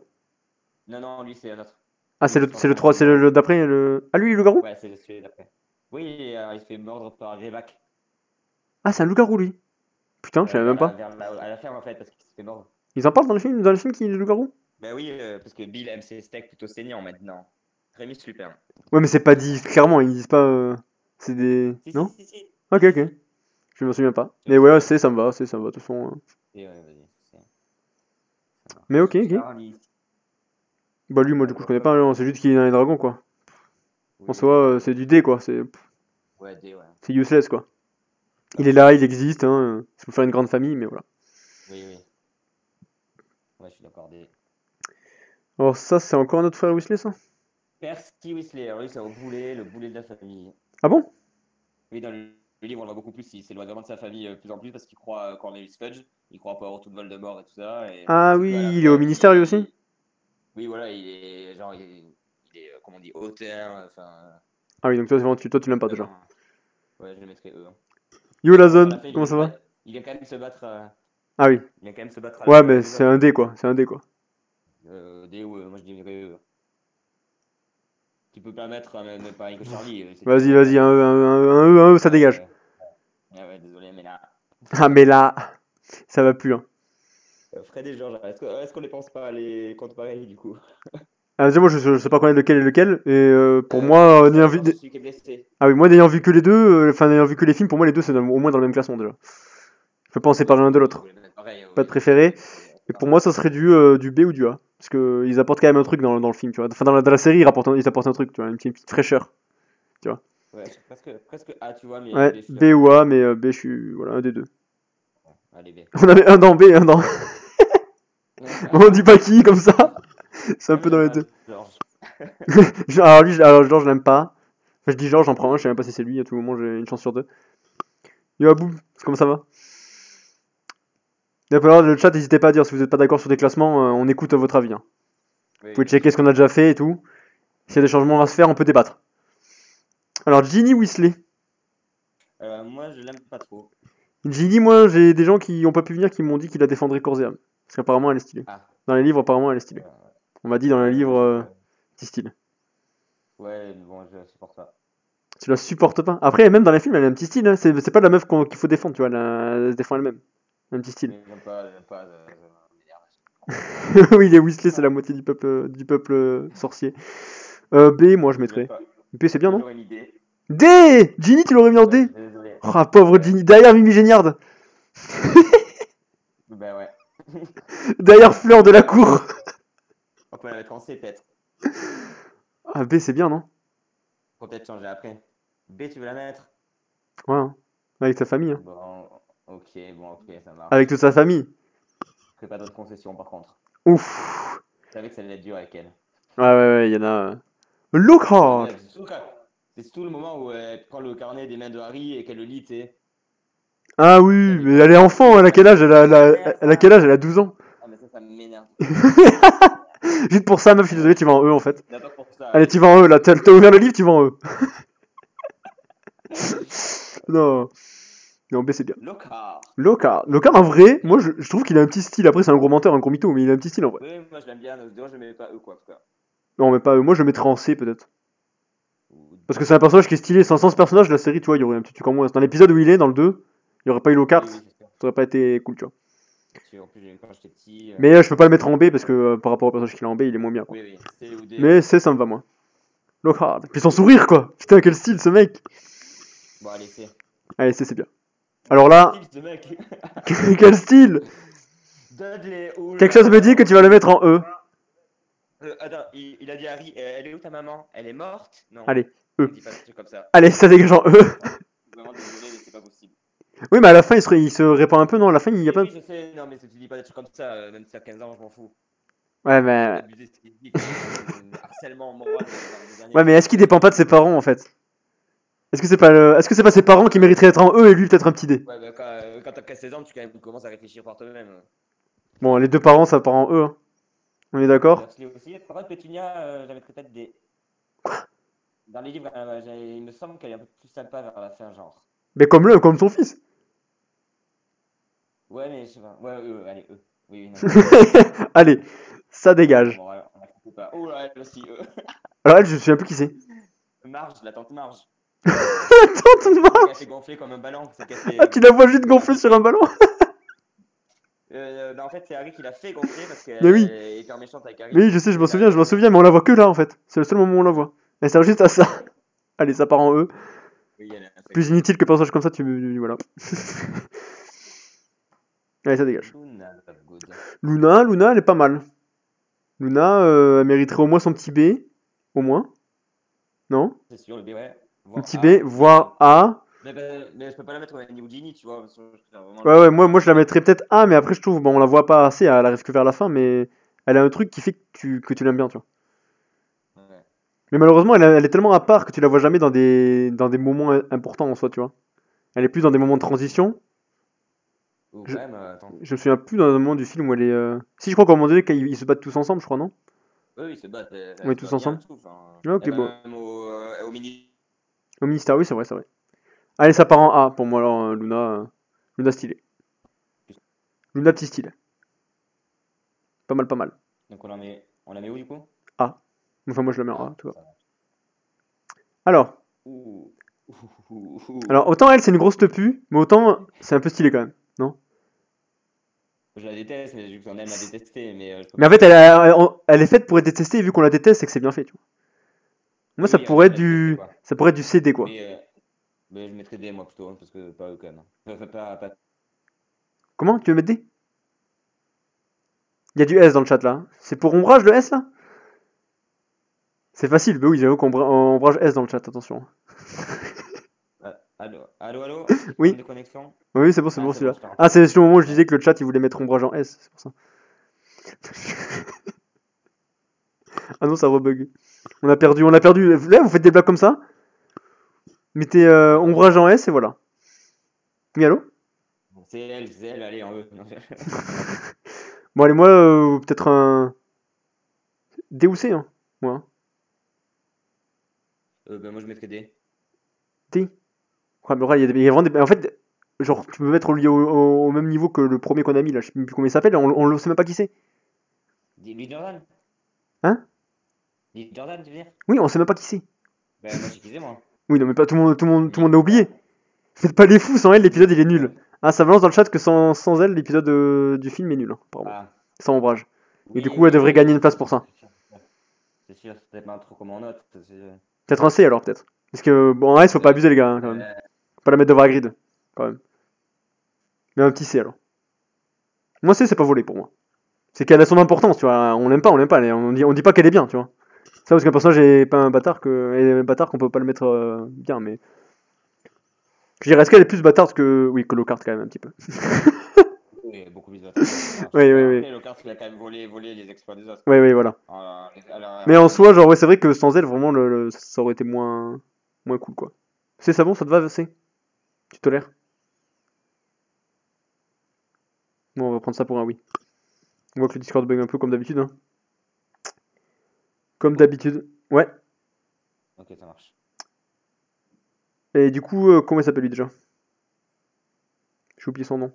Non, non, lui c'est un autre. Ah, Celui c'est le, qui se c'est le transforme 3, en c'est le, loup-garou. le d'après, le. Ah, lui, le loup-garou? Ouais, c'est celui d'après. Oui, il se fait mordre par Greyback. Ah, c'est un loup-garou, lui. Putain, je savais même pas. À la ferme en fait, parce qu'il se fait mordre. Ils en parlent dans le film qu'il est loup-garou? Bah oui, parce que Bill aime ses steaks plutôt saignants maintenant. Rémi super. Ouais, mais c'est pas dit clairement, ils disent pas. C'est des. Si, si, Non? si, si. Ok, Si, si, ok. si. Je me souviens pas. Je Mais me ouais, souviens. ça me va, ça me va, de toute façon. Et ouais, vas-y. Ça Mais ok, marche. ok. Charlie. Bah, lui, moi, du coup, je connais pas, hein, c'est juste qu'il est dans les dragons, quoi. En Oui, soi, c'est du D, quoi. ouais, D, ouais. C'est useless, quoi. Il est Grave. là, il existe, hein. C'est pour faire une grande famille, mais voilà. Oui, oui. Ouais, je suis d'accord. D. Alors, ça, c'est encore un autre frère Weasley, ça? Percy Weasley, alors lui, c'est le boulet de la famille. Ah bon? Oui, dans le livre, on le voit beaucoup plus. Il s'éloigne vraiment de sa famille de plus en plus parce qu'il croit Cornelius Fudge. Il croit pas au retour de Voldemort et tout ça. Et Ah c'est que à la oui, il est au fin ministère, lui aussi? Oui, voilà, il est genre, il est comment on dit, auteur. Enfin, Ah oui, donc toi, tu l'aimes pas, déjà. vraiment. Ouais, je le mettrais E. Hein. Yo, la Bon, à la zone, fin, comment ça va? il vient quand même se battre. Ah oui. Il vient quand même se battre Ouais, avec mais les c'est un autres. D, quoi. C'est un D, quoi. D ou E, moi je dirais E. Tu peux pas mettre même pareil que Charlie. C'est Vas-y, différent quand vas-y, même. un E, ça dégage. Ouais, désolé, mais là. Ah, mais là, ça va plus, hein. Fred et Georges, est-ce qu'on ne pense pas à les comptes pareils du coup? Ah, déjà, moi, je sais pas connaître lequel est lequel, et pour Fred, moi, Fred et Georges, c'est celui qui est blessé. Ah oui, moi, n'ayant vu que les deux, enfin, n'ayant vu que les films, pour moi, les deux, c'est au moins dans le même classement, déjà. Je peux pas en Oui, séparer l'un de tu l'autre. voulais mettre pareil, Pas de oui, préféré. c'est Et pour pareil. moi, ça serait du B ou du A. Parce que ils apportent quand même un truc dans le film, tu vois. Enfin, dans la série, ils apportent un truc, tu vois, une petite fraîcheur, tu vois. Ouais, presque A, tu vois, mais Ouais, B B sûr. ou A, mais B, je suis, voilà, un des deux. Allez, B. On avait un dans B, un dans. On dit pas qui, comme ça. C'est un Moi, peu dans j'aime les pas deux. Georges. Alors lui, alors Georges, je l'aime pas. Enfin, je dis Georges, j'en prends un, je sais même pas si c'est lui, à tout moment j'ai une chance sur deux. Yo, Abou, comment ça va? Et après, alors, le chat, n'hésitez pas à dire si vous n'êtes pas d'accord sur des classements, on écoute votre avis, hein. Vous Oui, pouvez bien checker sûr. ce qu'on a déjà fait et tout. S'il y a des changements à se faire, on peut débattre. Alors, Ginny Weasley. Moi, je l'aime pas trop. Ginny, moi, j'ai des gens qui ont pas pu venir qui m'ont dit qu'il la défendrait corps et âme. Parce qu'apparemment, elle est stylée. Ah, Dans les livres, apparemment, elle est stylée. euh, On m'a dit dans les ouais, moi, livres, petit style. ouais, bon, je supporte pas. Tu la supportes pas. Après, même dans les films, elle a un petit style, hein. C'est pas la meuf qu'il faut défendre, tu vois. Elle se défend elle-même. Un petit style. Mais j'aime pas, Oui, les Weasley, c'est la moitié du peuple sorcier. B, moi, je j'aime mettrais. pas. B, c'est bien, Moi, non? j'aurais une idée. D! Ginny, tu l'aurais mis en Ouais, je D? suis désolé. Oh, pauvre Ouais, Ginny. Derrière Mimi Géniard. ben ouais. Derrière Fleur On de peut la la mettre, Cour. on peut la mettre en C, peut-être. Ah, B, c'est bien, non? Faut peut-être changer après. B, tu veux la mettre? Ouais, hein. Avec sa famille, hein. Bon, ok, ça Avec marche. toute sa famille. Je fais pas d'autres concessions, par contre. Ouf. Je savais que ça allait être dur avec elle. Ouais, ouais, ouais, il y en a. Lockhart. C'est surtout le moment où elle prend le carnet des mains de Harry et qu'elle le lit, tu sais. Ah C'est oui, avec mais les elle est mains, c'est enfant, elle a quel âge? ça m'énerve, Elle a ça. quel âge? Elle a 12 ans. Ah, mais ça m'énerve. Juste pour ça, meuf, je suis désolé, tu vas en E en fait. Non, pas pour ça, Allez, Harry. tu vas en E là, t'as ouvert le livre, tu vas en E. Non, non, B c'est bien. Lockhart. Lockhart. Lockhart en vrai, moi je trouve qu'il a un petit style. Après, c'est un gros menteur, un gros mytho, mais il a un petit style en vrai. Oui, moi je l'aime bien. D'ailleurs, je mets pas eux, quoi, en tout cas. Non, mais pas E. Moi je le mettrais en C peut-être. Ou Parce que D. c'est un personnage qui est stylé. Sans ce personnage, la série, tu vois, il y aurait un petit truc en moins. Dans l'épisode où il est, dans le 2, il y aurait pas eu Lockhart. Oui, Ça c'est sûr. aurait pas été cool, tu vois. En plus, quand j'étais petit. Mais je peux pas le mettre en B parce que par rapport au personnage qu'il a en B, il est moins bien quoi. Oui, oui, C ou D, Mais ouais. C, ça me va moi. Lockhart. Puis son sourire quoi. Putain, quel style ce mec. Bon, allez, C. Allez, C c'est bien. Mais Alors quel là, style, ce mec! quel style. Dudley, oh Quelque là chose me dit que là! tu vas le mettre en E. Attends, il a dit à Harry, elle est où ta maman? Elle est morte? Non, Allez, il E. dit pas des trucs comme ça. Allez, ça dégage en E. Je suis vraiment désolé, mais c'est pas possible. Oui, mais à la fin, il se répand un peu, non? À la fin, il y a Oui, pas. oui, je sais, non, mais tu dis pas des trucs comme ça, même si t'as 15 ans, je m'en fous. Ouais, C'est un peu mais. abusé ce qu'il dit, c'est du harcèlement moral dans les Ouais, derniers mais est-ce qu'il dépend pas de ses épisodes. parents en fait? Est-ce que c'est pas ses parents qui mériteraient d'être en E et lui peut-être un petit D? Ouais, bah, quand t'as 16 ans, tu commences à réfléchir par toi-même. Bon, les deux parents, ça part en E, hein. On est d'accord? Dursley aussi. Par contre, Pétunia, je la mettrais peut-être des. Dans les livres, il me semble qu'elle est un peu plus sympa vers la fin, genre. Mais comme son fils. Ouais, mais je sais pas. Ouais, allez, eux. Oui, oui, non, mais. Allez, ça dégage. Bon, on n'accepte pas. Oh là, elle aussi, eux. Alors elle, je me souviens plus qui c'est. Marge, la tante Marge. Attends, tout le Celle qui a monde. fait gonfler comme un ballon. Celle qui a fait. Ah, tu la vois juste Comme gonfler Harry. sur un ballon? Bah, en fait, c'est Harry qui l'a fait gonfler parce Mais oui, qu'elle est hyper méchante avec Harry. mais oui, je sais, Et Harry je l'a m'en tué. souviens, mais on la voit que là en fait. C'est le seul moment où on la voit. Elle sert juste à ça. Ouais. Allez, ça part en E. Oui, elle est un Plus sacré. inutile que personnage comme ça, voilà. Allez, ça dégage. Luna Lovegood. Luna, elle est pas mal. Luna, elle mériterait au moins son petit B. Au moins. Non? C'est sûr, le B, ouais. Un Voire petit B, A. voire A. Mais je peux pas la mettre au niveau Ginny, tu vois. Parce que je préfère vraiment Ouais, ouais, le moi je la B. mettrais peut-être A, mais après je trouve, bon, on la voit pas assez, elle arrive que vers la fin, mais elle a un truc qui fait que tu l'aimes bien, tu vois. Ouais. Mais malheureusement, elle est tellement à part que tu la vois jamais dans des moments importants en soi, tu vois. Elle est plus dans des moments de transition. Ou Je, quand même, attends. je me souviens plus d'un moment du film où elle est. Si, je crois qu'à un moment donné, ils se battent tous ensemble, je crois, non? Oui, ils se battent, On elle est se tous bat bien ensemble. et tout. Enfin, Ah, ok, elle bon. va même au mini. Au ministère, oui, c'est vrai, c'est vrai. Allez, ça part en A pour moi, alors, Luna. Luna stylé. Luna petit style. Pas mal, pas mal. Donc on la met où du coup? A. Enfin, moi je la mets en A, Ah, tu vois. ça va. Alors. Ouh. Ouh. Alors, autant elle, c'est une grosse tepu, mais autant c'est un peu stylé quand même, non? Je la déteste, mais vu qu'on aime la détester, mais je peux Mais en pas fait, la mettre en. elle est faite pour être détestée, et vu qu'on la déteste, c'est que c'est bien fait, tu vois. Moi, Oui, oui, on aime la détester quoi. ça pourrait être du CD, quoi. Mais je mettrais D moi plutôt, hein, parce que pas eux quand même. Pas. Comment? Tu veux mettre D? Il y a du S dans le chat, là. C'est pour ombrage, le S, là? C'est facile, bah oui, j'avoue qu'on ombrage S dans le chat, attention. Allô, allô, allô? Petit problème Oui, de connexion? oui, c'est Ah, bon, c'est bon, celui-là. je t'ai Ah, c'est entendu. le moment où je Ouais. disais que le chat, il voulait mettre ombrage en S, c'est pour ça. Ah non, ça rebug. On a perdu, on a perdu. Là, vous faites des blagues comme ça. Mettez ombrage en S et voilà. Oui, allô? Bon, c'est elle, allez, en E. Non, Bon, allez, moi, peut-être un D ou C, hein. Moi. bah, moi, je mettrais D. D. Ouais, mais ouais, il y a vraiment des. En fait, genre, tu peux mettre au même niveau que le premier qu'on a mis là. Je sais même plus comment il s'appelle. On le sait même pas qui c'est. Lee Jordan? Hein? Lee Jordan, tu veux dire? Oui, on sait même pas qui c'est. Bah, moi, j'ai kiffé, moi. Oui, non, mais pas tout le monde, tout le monde, tout le monde Lee- l'a oublié. Faites pas les fous, sans elle, l'épisode il est nul. Ouais. Ah, ça balance dans le chat que sans elle, l'épisode du film est nul, hein, apparemment. Ah, Sans ombrage. Et du oui, coup, elle oui, devrait oui, gagner une place pour ça. c'est sûr. C'est sûr, c'est peut-être pas trop comme en note. Peut-être un C alors, peut-être. Parce que, bon, en S, faut pas abuser, les gars, hein, quand même. Faut pas la mettre devant la grid, quand même. Mais un petit C alors. Moi, C, c'est pas volé pour moi. C'est qu'elle a son importance, tu vois. On l'aime pas, on dit pas qu'elle est bien, tu vois. Ça, parce qu'un personnage est pas un bâtard, est un bâtard qu'on peut pas le mettre bien, mais. Je dirais, est-ce qu'elle est plus bâtarde que. Oui, que Lockhart, quand même, un petit peu. Oui, beaucoup plus bâtard. Oui, oui, oui. Après, Lockhart, il a quand même volé les exploits des autres. Oui, oui, voilà. Alors, Mais en soi, genre, ouais, c'est vrai que sans elle, vraiment, ça aurait été moins cool, quoi. C'est ça bon, ça te va, c'est? Tu tolères? Bon, on va prendre ça pour un oui. On voit que le Discord bug un peu comme d'habitude, hein. Comme d'habitude. Ouais. ok, ça marche. Et du coup, comment il s'appelle lui déjà? J'ai oublié son nom.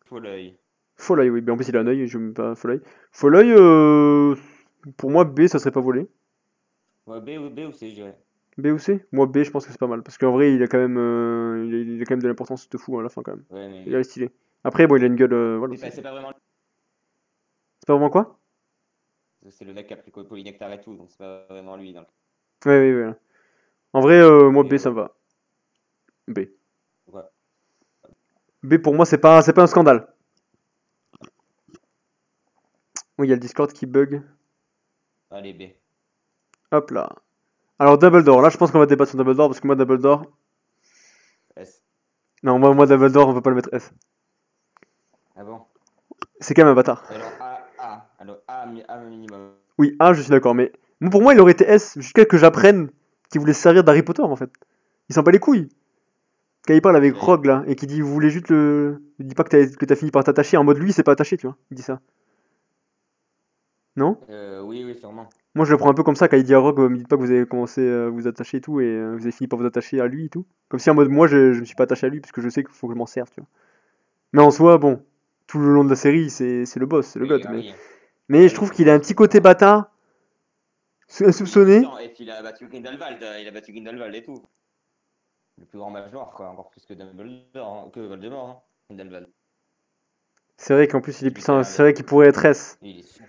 Foley. Foley, oui. Mais en plus, il a un œil, je me pas Foley. Foley, pour moi, B, ça serait pas volé. Ouais, B ou C, je dirais. B ou C? Moi, B, je pense que c'est pas mal. Parce qu'en vrai, il a quand même, il a quand même de l'importance, de fou à la fin, quand même. Ouais, Il est mais stylé. Après, bon, il a une gueule, voilà. c'est pas vraiment. C'est pas vraiment quoi? C'est le mec qui a pris Polynectar et tout, donc c'est pas vraiment lui. Donc. Ouais, ouais, ouais. En vrai, moi, B, Et, ça me va. B. ouais. B, pour moi, c'est pas un scandale. Oui, il y a le Discord qui bug. Allez, B. Hop là. Alors, Dumbledore. Là, je pense qu'on va débattre sur Dumbledore, parce que moi, Dumbledore. S. Non, moi Dumbledore, on peut pas le mettre S. Ah bon? C'est quand même un bâtard. Alors A. Alors A minimum. Oui, A, je suis d'accord, mais pour moi, il aurait été S jusqu'à que j'apprenne qu'il voulait se servir d'Harry Potter, en fait. Il s'en bat les couilles. Quand il parle avec Rogue, là, et qu'il dit, vous voulez juste le. Il dit pas que t'as fini par t'attacher, en mode lui, c'est pas attaché, tu vois. Il dit ça. Non? Oui, sûrement. Moi, je le prends un peu comme ça, quand il dit à Rogue, me dites pas que vous avez commencé à vous attacher et tout, et vous avez fini par vous attacher à lui et tout. Comme si en mode, moi, je me suis pas attaché à lui, parce que je sais qu'il faut que je m'en serve, tu vois. Mais en soi, bon, tout le long de la série, c'est le boss, c'est le god. Mais je trouve qu'il a un petit côté bâtard, insoupçonné. Et puis il a battu Grindelwald et tout. Le plus grand mage noir, quoi, encore plus que Dumbledore, hein, que Voldemort, hein, Grindelwald. C'est vrai qu'en plus, il est puissant, c'est vrai qu'il pourrait être S. Il est sûr.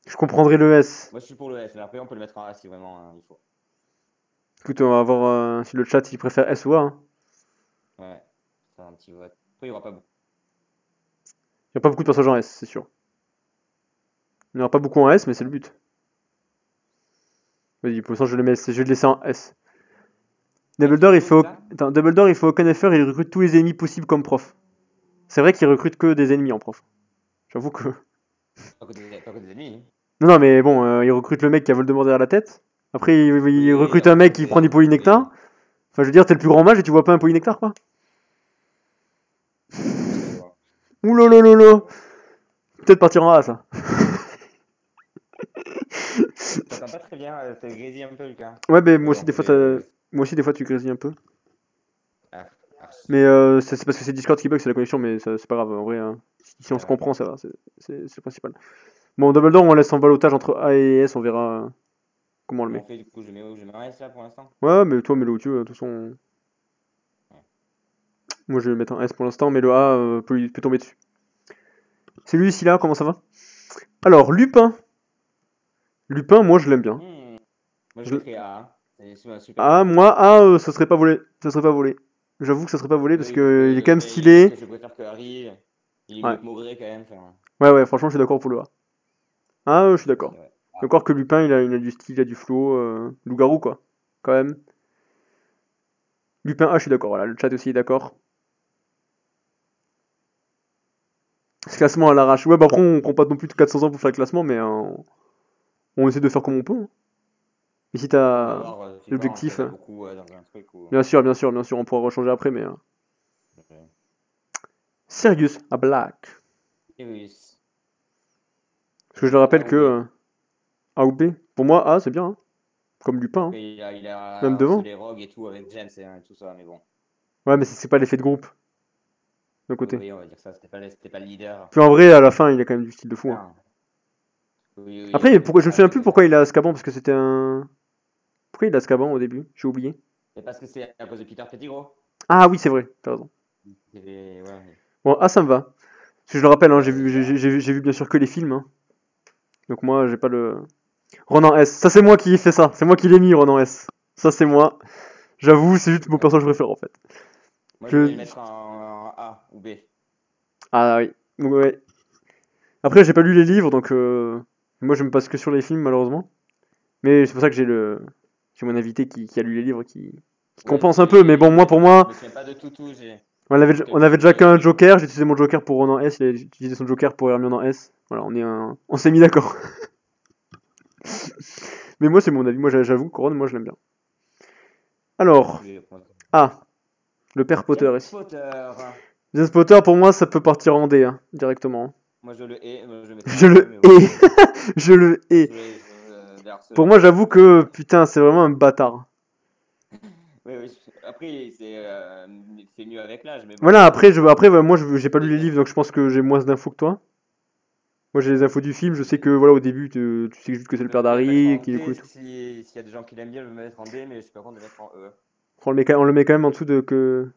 Je comprendrais le S. Moi, je suis pour le S, mais après, on peut le mettre en A si vraiment il faut. Écoute, on va voir si le chat il préfère S ou A. Hein. Ouais, c'est un petit vote. Après, il n'y aura pas beaucoup. Il n'y a pas beaucoup de passages en S, c'est sûr. Il n'y en aura pas beaucoup en S, mais c'est le but. Vas-y, pour l'instant, je vais le laisser en S. Dumbledore, Dumbledore, il fait aucun effort, il recrute tous les ennemis possibles comme prof. C'est vrai qu'il recrute que des ennemis en prof. J'avoue que. Pas que des ennemis. Hein. Non, mais bon, il recrute le mec qui a Voldemort derrière la tête. Après, il Oui, recrute un mec qui prend du polynectar. Enfin, je veux dire, t'es le plus grand mage et tu vois pas un polynectar, quoi. Oulolololo. Peut-être partir en A, ça. T'entends pas très bien, t'as grésillé un peu le cas. Ouais, mais moi aussi, des fois, tu grésilles un peu. Ah. Mais c'est parce que c'est Discord qui bug, c'est la connexion, mais c'est pas grave. En vrai, hein. Si on se comprend, ça va. C'est le principal. Bon, Dumbledore, on laisse en balotage entre A et S, on verra comment on le met. Du coup, je mets un S là pour l'instant. Ouais, mais toi, mets-le où tu veux, de toute façon. Moi, je vais le mettre en S pour l'instant, mais le A peut tomber dessus. C'est lui ici là, comment ça va? Alors, Lupin. Lupin, moi, je l'aime bien. Moi, je mettrais A. Ah, moi, A, ça serait pas volé. Ça serait pas volé. J'avoue que ça serait pas volé parce que il est quand même stylé. Je préfère que Harry. Il est Ouais. mieux que Maugré quand même. Ouais, franchement, je suis d'accord pour le A. Ah, je suis d'accord. Encore que Lupin, il a du style, il a du flow. Loup-garou, quoi. Quand même. Lupin A, je suis d'accord. Voilà, le chat aussi est d'accord. Ce classement à l'arrache. Ouais, bah après, on prend pas non plus 400 ans pour faire le classement, mais On essaie de faire comme on peut, hein. Et si On va t'as voir si quand on l'objectif, changeait beaucoup dans un truc ou. bien sûr, on pourra rechanger après, mais... Ok. Sirius, à Black. Sirius. Parce que je le rappelle A ou que B. A ou B, pour moi, A, c'est bien, hein. Comme Lupin, hein. Après, il Même a aussi devant. les rogues et tout avec James et tout ça, mais bon. Ouais, mais c'est pas l'effet de groupe, d'un Oui, côté. oui, on va dire ça, c'était pas le leader. Puis en vrai, à la fin, il a quand même du style de fou, hein. Non. Oui, oui, Après, pourquoi, je me ah, souviens c'est plus comme pourquoi ça. il a Azkaban, parce que c'était un... Pourquoi il a Azkaban au début? J'ai oublié. C'est parce que c'est à cause de Peter Pettigrew. Ah oui, c'est vrai, t'as raison. Ouais, Bon, A, ça me va. Parce que je le rappelle, hein, ouais, ça va. j'ai vu bien sûr que les films, hein. Donc moi, j'ai pas le... Ronan S. Ça, c'est moi qui ai fait ça. C'est moi qui l'ai mis, Ronan S. Ça, c'est moi. J'avoue, c'est juste mon Ouais. personnage préféré, en fait. Moi, je vais le Je... mettre en A ou B. Ah oui. Donc, ouais. Après, j'ai pas lu les livres, donc moi, je me passe que sur les films, malheureusement. Mais c'est pour ça que j'ai mon invité qui a lu les livres, qui Ouais, compense parce un que peu. Mais bon, moi, pour je moi, me souviens pas de tout. J'ai on quelques avait trucs, déjà mais qu'un Joker. J'ai utilisé mon Joker pour Ronan S. Il a utilisé son Joker pour Hermione en S. Voilà, on s'est mis d'accord. Mais moi, c'est mon avis. Moi, j'avoue, Ron, moi, je l'aime bien. Alors, oui, ah, le père Potter James ici. Potter. James Potter, pour moi, ça peut partir en D, hein, directement. Moi, je le hais. Moi, je le mettrais Je en E, le mais bon. hais. Je le hais. Le Pour harceleur, moi, quoi. j'avoue que, putain, c'est vraiment un bâtard. Oui, oui. Après, c'est mieux avec l'âge, mais bon. Voilà, après moi, j'ai pas lu les livres, donc je pense que j'ai moins d'infos que toi. Moi, j'ai les infos du film, je sais que, voilà, au début, tu sais juste que c'est le Je vais père peut-être mettre d'Harry, en qu'il est cool D et tout. s'il y a des gens qui l'aiment bien, je vais le mettre en D, mais je suis pas contre de le mettre en E. On le met quand même en dessous de que...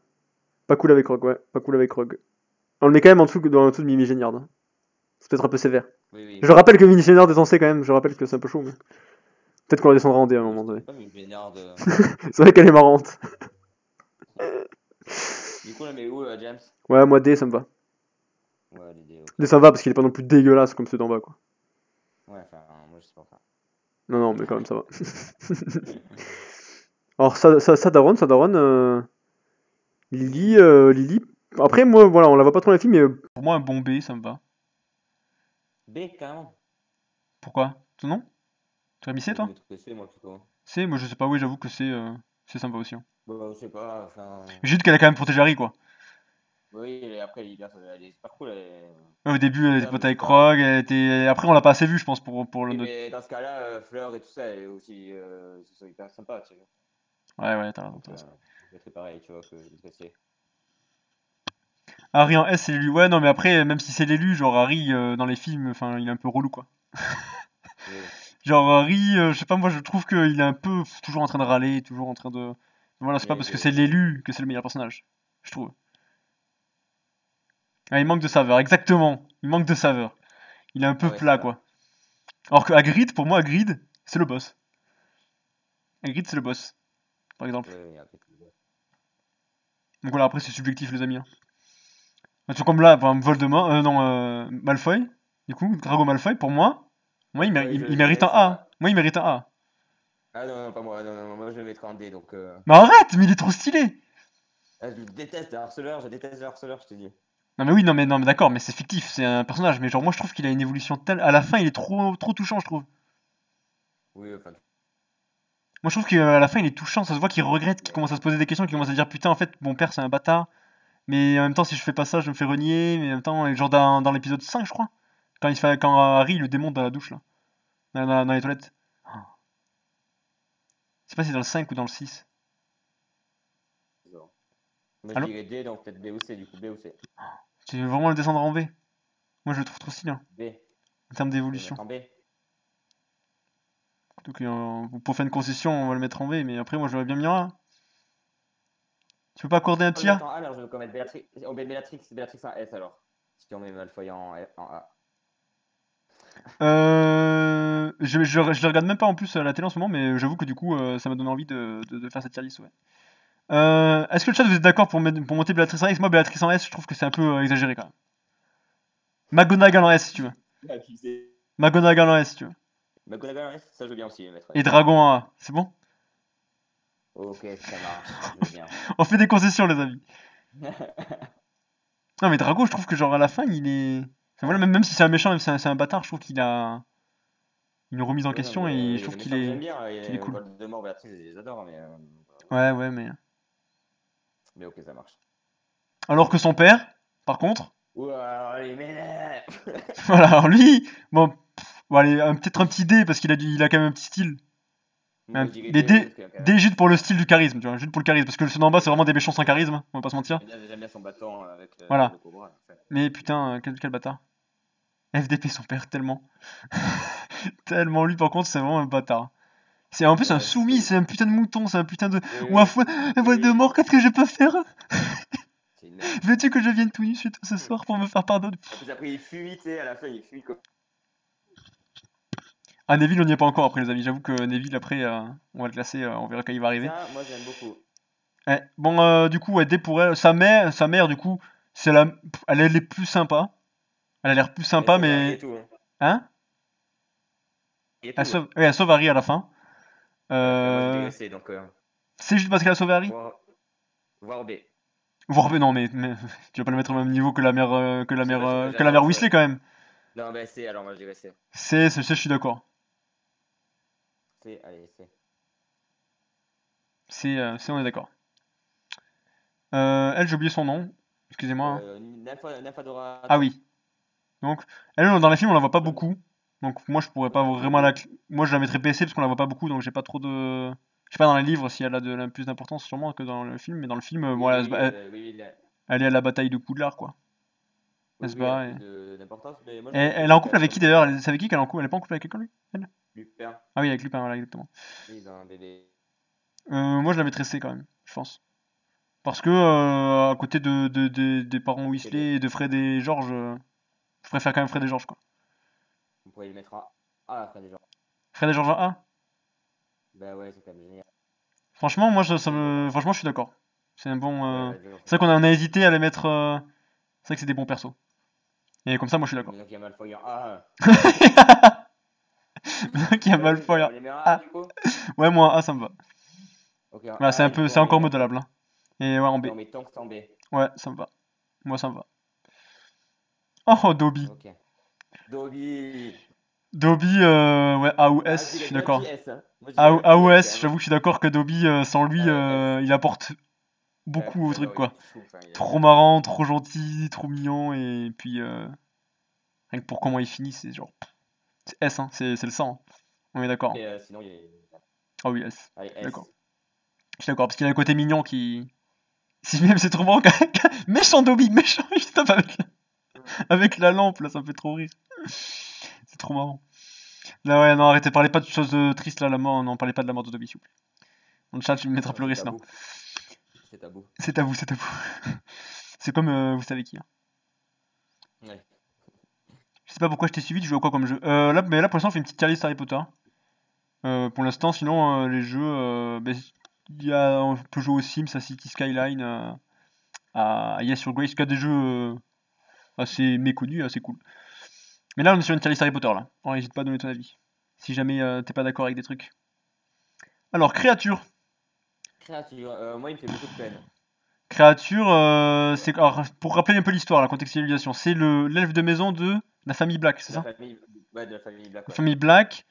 Pas cool avec Rogue, ouais, pas cool avec Rogue. On le met quand même en dessous de Mimi Géniard, hein. C'est peut-être un peu sévère. Oui, oui. Je rappelle que Mimi Géniard est censé quand même, je rappelle que c'est un peu chaud, mais... Peut-être qu'on la descendra en D à un Oui, moment je donné. connais pas, mais Vénard de. C'est vrai qu'elle est marrante. Du coup, là, mais où, James? Ouais, moi D, ça me va. Ouais, l'idée, ok. D, ça me va parce qu'il est pas non plus dégueulasse comme ceux d'en bas, quoi. Ouais, enfin, moi, je sais pas ça. Non, non, mais quand même, ça va. Alors, ça Daron, Lily. Après, moi, voilà, on la voit pas trop dans les films, mais pour moi, un bon B, ça me va. B, carrément. Pourquoi? Ton nom? Tu as mis C, Moi, je toi? mettrais C, moi, plutôt. C, moi, je sais pas, oui, j'avoue que C, ça me va aussi, hein. Bah, je sais pas, enfin. Juste qu'elle a quand même protégé Harry, quoi. Oui, et après, elle est super cool, Ouais, au début, elle tout était ça, mais pote je sais avec pas. Rogue, elle était... Après, on l'a pas assez vu, je pense, pour le Oui, note. mais dans ce cas-là, Fleur et tout ça, elle est aussi. C'est ça, hyper sympa, tu vois. Ouais, ouais, t'as raison, Donc, t'as raison. je mettrais pareil, tu vois, que je mettrais C. Harry en S, c'est l'élu. Ouais, non, mais après, même si c'est l'élu, genre Harry, dans les films, enfin, il est un peu relou, quoi. Oui. Genre Harry, je sais pas, moi je trouve qu'il est un peu toujours en train de râler, toujours en train de... Voilà, c'est pas Oui, parce que c'est l'élu que c'est le meilleur personnage, je trouve. Ah, il manque de oui. saveur, exactement. Il manque de saveur. Il est un Ah peu ouais, c'est plat, ça. quoi. Alors que Hagrid, pour moi, Hagrid, c'est le boss. Hagrid, c'est le boss, par exemple. Oui, oui, après, Donc voilà, après c'est subjectif, les amis, hein. Bah, tout comme là, enfin, Voldemort, non, Malfoy, du coup, Drago Malfoy, pour moi, Malfoy, il je mérite un laisse A. à. Moi, il mérite un A. Ah non, non, pas moi, non, non, moi je le mettrai en D, donc. Mais arrête, mais il est trop stylé. Ah, je déteste le harceleur, je déteste le harceleur, je te dis. Non mais oui, non mais d'accord, mais c'est fictif, c'est un personnage. Mais genre moi je trouve qu'il a une évolution telle, à la fin il est trop touchant, je trouve. Oui, enfin, Moi je trouve qu'à la fin il est touchant, ça se voit qu'il regrette, qu'il commence à se poser des questions, qu'il commence à dire putain en fait mon père c'est un bâtard. Mais en même temps si je fais pas ça je me fais renier. Mais en même temps genre dans l'épisode 5 je crois, quand Harry le démonte dans la douche là, dans les toilettes. Je sais pas si c'est dans le 5 ou dans le 6. c'est ça. Moi je Allô? dirais D, donc peut-être B ou C, du coup B ou C. Tu veux vraiment le descendre en B? Moi je le trouve trop stylé, hein, B, en termes je vais le d'évolution. mettre en B. Donc pour faire une concession on va le mettre en B, mais après moi j'aurais bien mis en A. Tu peux pas accorder un On va le petit A? mettre en A, alors je vais mettre Béatrix. On met Béatrix en S alors. Si on met Malfoy en A. Je les regarde même pas en plus à la télé en ce moment, mais j'avoue que du coup, ça m'a donné envie de faire cette tier list, ouais. Est-ce que le chat vous êtes d'accord pour monter Bellatrix en S? Moi, Bellatrix en S, je trouve que c'est un peu exagéré quand même. McGonagall en S si tu veux. Abusé. McGonagall en S si tu veux. McGonagall en S, ça je veux bien aussi le mettre. Et Ouais. Dragon en A, c'est bon? Ok, ça marche, je veux bien. On fait des concessions, les amis. Non, mais Drago, je trouve que genre à la fin, il est. Enfin voilà, même si c'est un méchant, même si c'est un bâtard, je trouve qu'il a. une remise en Ouais, non, question mais et je il y a trouve des méchants que j'aime bien. qu'il est cool. Voldemort, Béatrice, je les adore, mais Ouais, ouais, mais. mais ok, ça marche. Alors que son père, par contre, Ouah, il m'énerve. voilà, alors lui, bon, bon allez, peut-être un petit D parce il a quand même un petit style. Moi, je dirais Mais D, D, parce qu'il y a quand même. D juste pour le style du charisme, tu vois, juste pour le charisme. Parce que ceux d'en bas, c'est vraiment des méchants sans charisme, on va pas se mentir. J'aime bien son bâton avec Voilà. le cobra. En fait. Mais putain, quel bâtard. FDP son père, tellement. Tellement lui, par contre, c'est vraiment un bâtard. C'est en plus un Ouais, soumis, c'est un putain de mouton, c'est un putain de. oui, Ou un oui, fou. Un voix de oui. mort, qu'est-ce que je peux faire? C'est une merde. Veux-tu que je vienne tout nu chez toi ce soir pour me faire pardonner? En plus, après, il fuit, tu sais, à la fin, il fuit comme. Ah, Neville, on n'y est pas encore après, les amis. J'avoue que Neville, après, on va le classer, on verra quand il va arriver. Ça, moi, j'aime beaucoup. Ouais. Bon, du coup, ouais, D pour elle. Sa mère, du coup, c'est la. Elle est les plus sympa. Elle a l'air plus Mais sympa, Sauvarie et mais. tout. Hein. Hein? Et tout. Ouais, Ouais, elle sauve Harry à la fin. ouais, moi, je Euh... dirais C, donc. C'est juste parce qu'elle a sauvé Harry? Voir, voir B. Voire, non, mais tu vas pas le mettre au même niveau que la mère, Je sais pas, que la mère j'adore ça. Weasley quand même. Non, ben C, alors moi, je dirais C. Je suis d'accord. C, allez, C. On est d'accord. Elle, j'ai oublié son nom. Excusez-moi, hein. Nymphadora Ah Tonks. oui. Donc, elle, dans les films, on la voit pas beaucoup. Donc, moi, je pourrais Moi, pas je l'aime vraiment beaucoup. moi, je la mettrais PC parce qu'on la voit pas beaucoup, donc j'ai pas trop de. Je sais pas dans les livres si elle a plus d'importance sûrement que dans le film, mais dans le film, bon, Oui, oui, oui, elle est à la bataille de Poudlard, quoi. Elle oui, se oui, elle a bat. plus d'importance, mais moi, Et je la trouve elle est en cool quand couple même avec qui comme d'ailleurs? C'est avec qui qu'elle est en couple? Elle est pas en couple avec quelqu'un, lui? Elle. Lupin. Ah oui, avec Lupin, voilà, exactement. Oui, ils ont un bébé. Moi, je la mettrais C quand même, je pense. Parce que, à côté des parents Ok, ben, Weasley et de Fred et George, je préfère quand même Fred et George, quoi. on pourrait le mettre en A après déjà. Fred et George en A? Bah ouais, c'est quand même génial. Franchement, moi, C'est bon. franchement, je suis d'accord. C'est un bon. Ouais, vas-y, on fait C'est vrai ça. qu'on a hésité à les mettre. C'est vrai que c'est des bons persos. Et comme ça, moi, je suis d'accord. Mais donc, il y a Malfoy en A. Qui a Vas-y, Malfoy on en les met en A A. du coup? Ouais, moi, en A, ça me va. Ok, en Voilà, A, et du coup, c'est on encore met, modelable, hein. Et ouais, en B. et on met Tonks en B. Ouais, ça me va. Moi, ça me va. Oh, Dobby. Ok. Dobby. Dobby, ouais, A ou Ah, S, je suis un petit d'accord. S, hein. Moi, je dirais un A petit ou S quand S, même. Hein. j'avoue que je suis d'accord que Dobby, sans lui, S. il apporte En beaucoup plus, au truc, j'adore, il quoi. est fou. Enfin, Trop marrant, trop gentil, trop mignon, et puis, rien que pour comment il finit, c'est genre. C'est S, hein, c'est le sang, hein. On est d'accord, hein. Et sinon, il est. Ah oui, S. Allez, Je suis d'accord. S. Je suis d'accord, parce qu'il a le côté mignon qui. Si même c'est trop marrant. Méchant Dobby, méchant, il se tape avec la lampe, là, ça me fait trop rire. C'est trop marrant. Là, ouais, non, arrêtez, parlez pas de choses tristes, là, la mort, non, parlez pas de la mort de Dobby, s'il vous plaît. Dans le chat, tu me mettras Non, c'est pleurer sinon. tabou. C'est tabou. C'est à vous, c'est à vous. C'est comme vous savez qui, hein. Ouais. Je sais pas pourquoi je t'ai suivi, tu joues à quoi comme jeu mais là, pour l'instant, on fait une petite tier list Harry Potter. Pour l'instant, sinon, les jeux, on peut jouer aux Sims, à City Skyline, à Yes Your Grace, qui a des jeux assez méconnus, assez cool. Mais là, on est sur une tier list Harry Potter, là. Alors, n'hésite pas à donner ton avis. Si jamais t'es pas d'accord avec des trucs. Alors, créature. Créature. Moi, il me fait beaucoup de peine. Créature, alors, pour rappeler un peu l'histoire, la contextualisation, c'est l'elfe de maison de la famille Black, c'est De la ça? famille. Ouais, de la famille Black, La ouais. famille Black,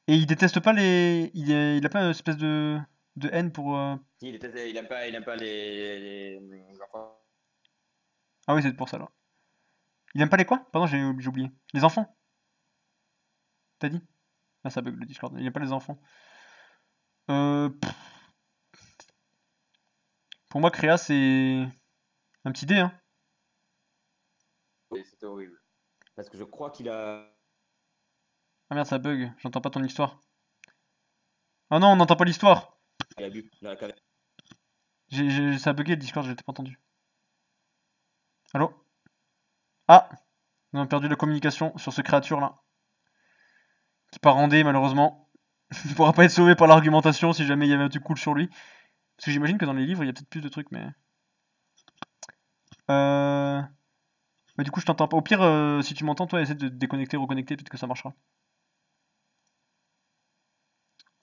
et il déteste pas les. Il a pas une espèce de haine pour. Si, il aime pas les enfants. Ah oui, c'est pour ça, là. Il aime pas les quoi? Pardon, j'ai oublié. Les enfants, t'as dit? Ah, ça bug le Discord. Il aime pas les enfants. Pff, pour moi, Créa, c'est un petit dé, hein. Et c'était horrible. Parce que je crois qu'il a. Ah merde, ça bug. J'entends pas ton histoire. Ah non, on n'entend pas l'histoire. Il a bu dans la cave. Ça a bugué le Discord, j'ai pas entendu. Allô? Ah! On a perdu la communication sur ce créature là. Qui part en dé, malheureusement. Il pourra pas être sauvé par l'argumentation si jamais il y avait un truc cool sur lui. Parce que j'imagine que dans les livres, il y a peut-être plus de trucs, mais. Euh. Mais du coup, je t'entends pas. Au pire, si tu m'entends, toi, essaie de te déconnecter, reconnecter, peut-être que ça marchera.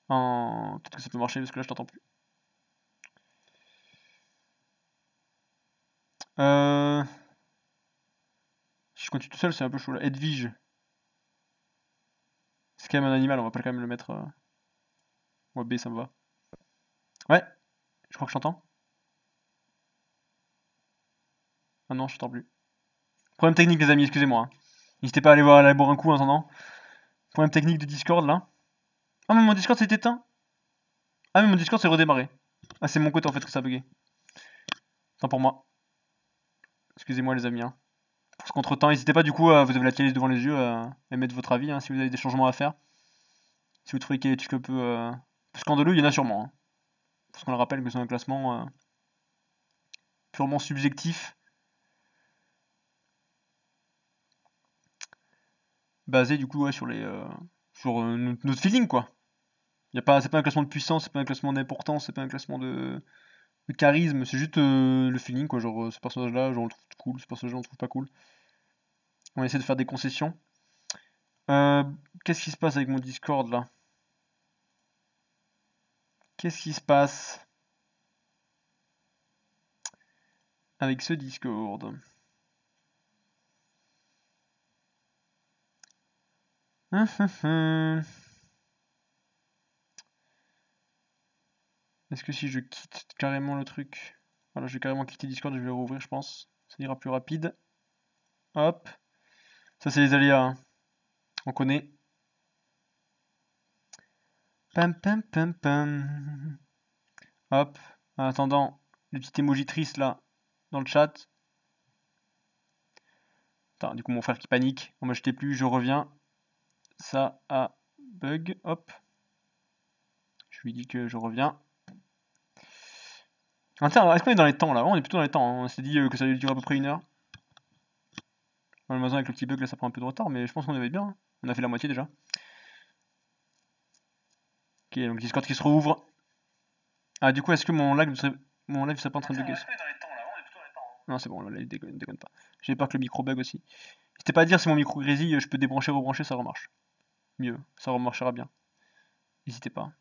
Peut-être que ça peut marcher parce que là, je t'entends plus. Euh... Si je continue tout seul, c'est un peu chaud là. Edwige. C'est quand même un animal, on va pas quand même le mettre. Ouais, B, ça me va. Ouais, je crois que je t'entends. Ah non, je t'entends plus. Problème technique, les amis, excusez-moi. Hein. N'hésitez pas à aller boire un coup en attendant. Problème technique de Discord là. Ah, mais mon Discord s'est éteint. Ah, mais mon Discord s'est redémarré. Ah, c'est mon côté en fait que ça a bugué. Tant pour moi. Excusez-moi, les amis. Hein. Pour ce contre-temps, n'hésitez pas du coup, vous avez la tier list devant les yeux, à mettre votre avis hein, si vous avez des changements à faire. Si vous trouvez qu'il y a des trucs un peu scandaleux, il y en a sûrement. Hein. Parce qu'on le rappelle que c'est un classement purement subjectif, basé du coup ouais, sur notre feeling quoi. C'est pas un classement de puissance, c'est pas un classement d'importance, c'est pas un classement de charisme, c'est juste le feeling quoi. Genre ce personnage-là, genre on le trouve cool, ce personnage-là on le trouve pas cool. On essaie de faire des concessions. Euh, Qu'est-ce qui se passe avec mon Discord là? Qu'est-ce qui se passe avec ce Discord? Est-ce que si je quitte carrément le truc... Voilà, je vais carrément quitter Discord, je vais le rouvrir je pense. Ça ira plus rapide. Hop. Ça c'est les aléas. Hein. On connaît. Pam pam pam pam. Hop. En attendant, le petit emoji triste là, dans le chat. Attends, du coup mon frère qui panique. On m'a jeté plus, je reviens. Ça a bug. Hop. Je lui dis que je reviens. Ah, tiens, est-ce qu'on est dans les temps là? On est plutôt dans les temps. Hein. On s'est dit que ça allait durer à peu près 1 heure. Malheureusement avec le petit bug là ça prend un peu de retard, mais je pense qu'on avait bien. Hein. On a fait la moitié déjà. Ok, donc Discord qui se rouvre. Ah, du coup, est-ce que mon live serait pas en train de bugger? Non, c'est bon, le live déconne pas. J'ai peur que le micro bug aussi. N'hésitez pas à dire si mon micro grésille, je peux débrancher, rebrancher, ça remarche. Mieux, ça remarchera bien. N'hésitez pas.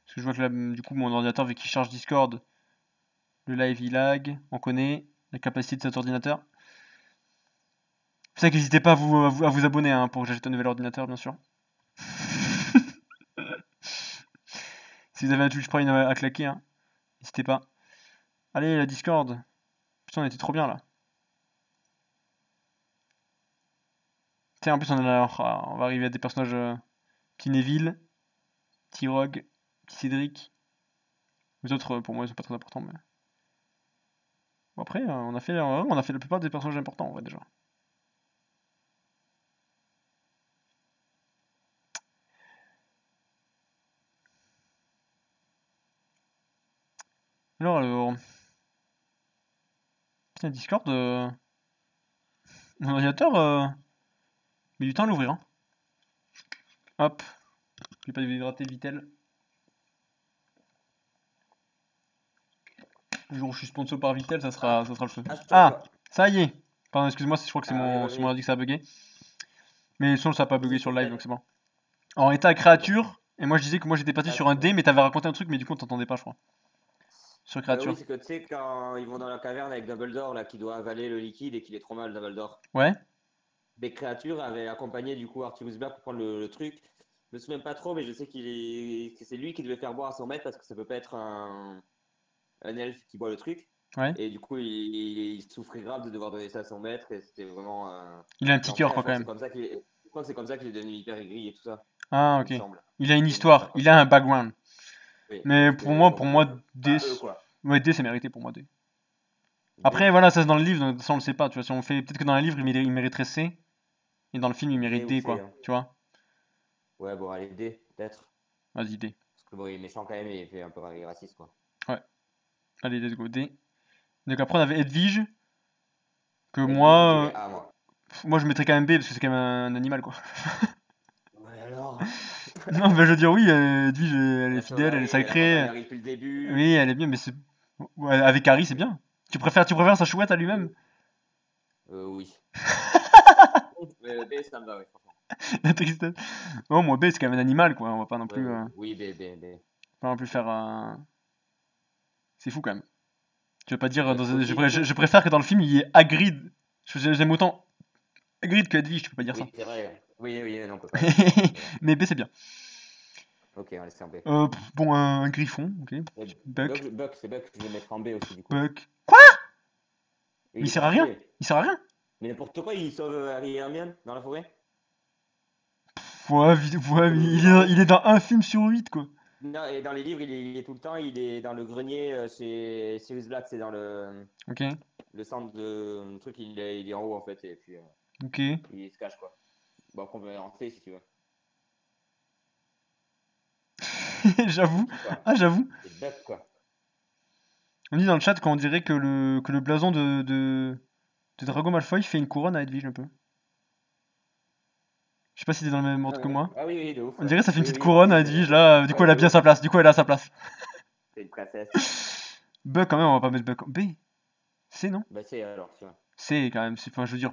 Parce que je vois que là, du coup, mon ordinateur, vu qu'il charge Discord, le live il lag, on connaît la capacité de cet ordinateur. C'est ça que n'hésitez pas à vous abonner hein, pour que j'achète un nouvel ordinateur, bien sûr. Si vous avez un Twitch Prime à claquer, hein, n'hésitez pas. Allez, la Discord. Putain, on était trop bien là. Tiens, en plus, on va arriver à des personnages. Petit Neville, petit Rogue, petit Cédric. Les autres, pour moi, ils sont pas très importants. Mais... Bon, après, on a fait la plupart des personnages importants, en vrai, déjà. Alors... Putain, Discord, mon ordinateur, met du temps à l'ouvrir. Hein. Hop. Je vais pas hydrater Vitel. Le jour où je suis sponsor par Vitel, ça sera le feu. Ah, ça y est. Pardon, excuse-moi, je crois que c'est mon ordi que ça a bugué. Mais sinon, ça a pas bugué sur le live, donc c'est bon. Alors, on était à créature, et moi je disais que moi j'étais parti sur un D, mais t'avais raconté un truc, mais du coup on t'entendait pas, je crois. Sur créature. Oui, c'est que tu sais, quand ils vont dans la caverne avec Dumbledore, là, qui doit avaler le liquide et qu'il est trop mal, Dumbledore. Ouais. Des créatures avaient accompagné du coup Arthur Black pour prendre le truc. Je me souviens pas trop, mais je sais que c'est lui qui devait faire boire à son maître parce que ça peut pas être un elfe qui boit le truc. Ouais. Et du coup, il souffrait grave de devoir donner ça à son maître et c'était vraiment. Il a un petit cœur, quoi, quand même. Je crois que c'est comme ça qu'il est devenu hyper aigri et tout ça. Ah, Il me ok. semble. Il a une histoire, il a un background. Oui, Mais parce pour moi, D. pas eux, quoi. Ouais, D c'est mérité pour moi, D. D. Après, voilà, ça c'est dans le livre, donc ça on le sait pas, tu vois. Si on fait. Peut-être que dans le livre il mériterait C, et dans le film il mérite D ou D, C, quoi. hein. Tu vois. Ouais, bon, allez, D, peut-être. Vas-y, D. Parce que bon, il est méchant quand même et il fait un peu raciste, quoi. Ouais. Allez, let's go, D. Donc après on avait Edwige, que Edwige, je moi. dirais A, moi. Moi je mettrais quand même B, parce que c'est quand même un animal, quoi. Ouais, alors. Non, mais je veux dire, oui, Edwige, elle est La fidèle, elle est chevalerie, elle sacrée. accompagne Harry depuis le début. Oui, elle est bien, mais c'est. Ouais, avec Harry, c'est bien. Tu préfères sa chouette à lui-même? Oui. Mais B, ça me va, oui, franchement. La tristesse. Non, moi, B, c'est quand même un animal, quoi. On va pas non Ouais, plus, oui, B. pas non plus faire. C'est fou, quand même. Tu vas pas dire. Aussi, Je préfère que dans le film, il y ait Hagrid. J'aime autant Hagrid que Edwige, tu peux pas dire ça. oui, c'est vrai. Oui, oui, non, on peut pas. C'est bon. Mais B, c'est bien. Ok, on laisse en B. Bon, un griffon, ok. Et Buck. Buck, c'est Buck, je vais mettre en B aussi, du coup. Buck. Et Mais il il est sert à rien. particulier. Il sert à rien. Mais n'importe quoi, il sauve Harry et Hermione dans la forêt. Ouais, Sur mais le il est barreau. dans un film sur 8, quoi. Non, et dans les livres, il est tout le temps, il est dans le grenier chez Sirius Black, c'est dans Ok, le centre de le truc, il est en haut en fait, et puis ok. il se cache quoi. Bon, après, on peut rentrer si tu veux. C'est J'avoue. qui quoi? Ah, j'avoue. C'est Buck quoi. On dit dans le chat qu'on dirait que que le blason de Drago Malfoy fait une couronne à Edwige un peu. Je sais pas si t'es dans le même Ah, ordre que ouais. moi. Ah oui, oui, de ouf, On ouais. dirait que ça fait une Oui, petite oui, moi couronne aussi, à je me Edwige vois. là. Du coup, Ouais, elle a de bien ouf. sa place. Du coup, elle a sa place. C'est une princesse. Buck, quand même, on va pas mettre Buck. B. C, non? Bah, c'est alors, tu vois. C, quand même. Enfin, je veux dire,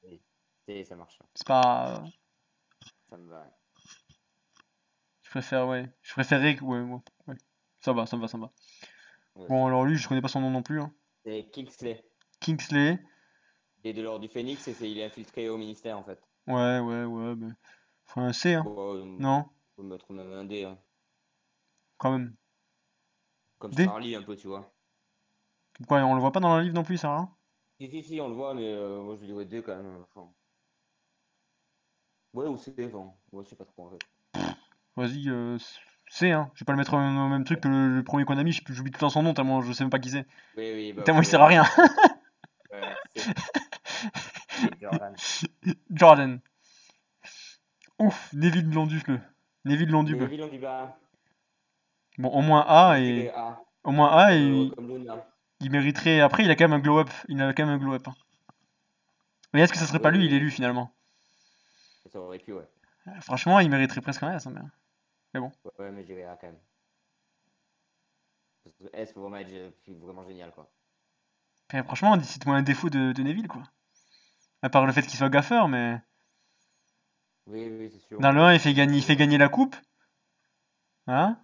Oui. Ça marche. c'est pas. Ça me va. Je préfère, ouais. Je préférerais que. Ouais, ouais. Ouais. Ça va, ça me va, ça me va. Moi Bon, aussi. alors lui, je connais pas son nom non plus, hein. C'est Kingsley. Kingsley. Et de l'ordre du Phénix, et il est infiltré au ministère en fait. Ouais, ouais, ouais. Mais... Faut un C, hein. Bon, Non, on peut mettre même un D, hein. quand même. Comme D. Charlie un peu, tu vois. Pourquoi on le voit pas dans le livre non plus, ça, hein? Si, si, si, on le voit, mais moi je dirais D quand même. Enfin, ouais, ou C, enfin. Ouais, je sais pas trop en fait. Vas-y, C, hein. Je vais pas le mettre au même truc que le premier Konami, j'oublie tout le temps son nom tellement je sais même pas qui c'est. Oui, oui, bah Tellement ok, il sert à ouais, rien. bah C. Ouais, C. C'est Jordan. Jordan. Ouf, Neville Londuble. Neville Les Londuble. vilains du bas. Bon, au moins A Je et. dirais A. Au moins A et Comme Luna. il mériterait. Après, il a quand même un glow up. Il a quand même un glow up, hein. Mais est-ce que ça serait pas Ouais, lui, il est oui, lui finalement? ça aurait pu, ouais. Franchement, il mériterait presque un S, hein, mais bon. Ouais, mais je dirais A quand même. Parce que S, faut vraiment être vraiment génial, quoi. Après, franchement, cite-moi un défaut de Neville, quoi. À part le fait qu'il soit gaffeur, mais. Oui, oui, c'est sûr, Dans mais le bon, 1, c'est il fait gagner la coupe. Hein?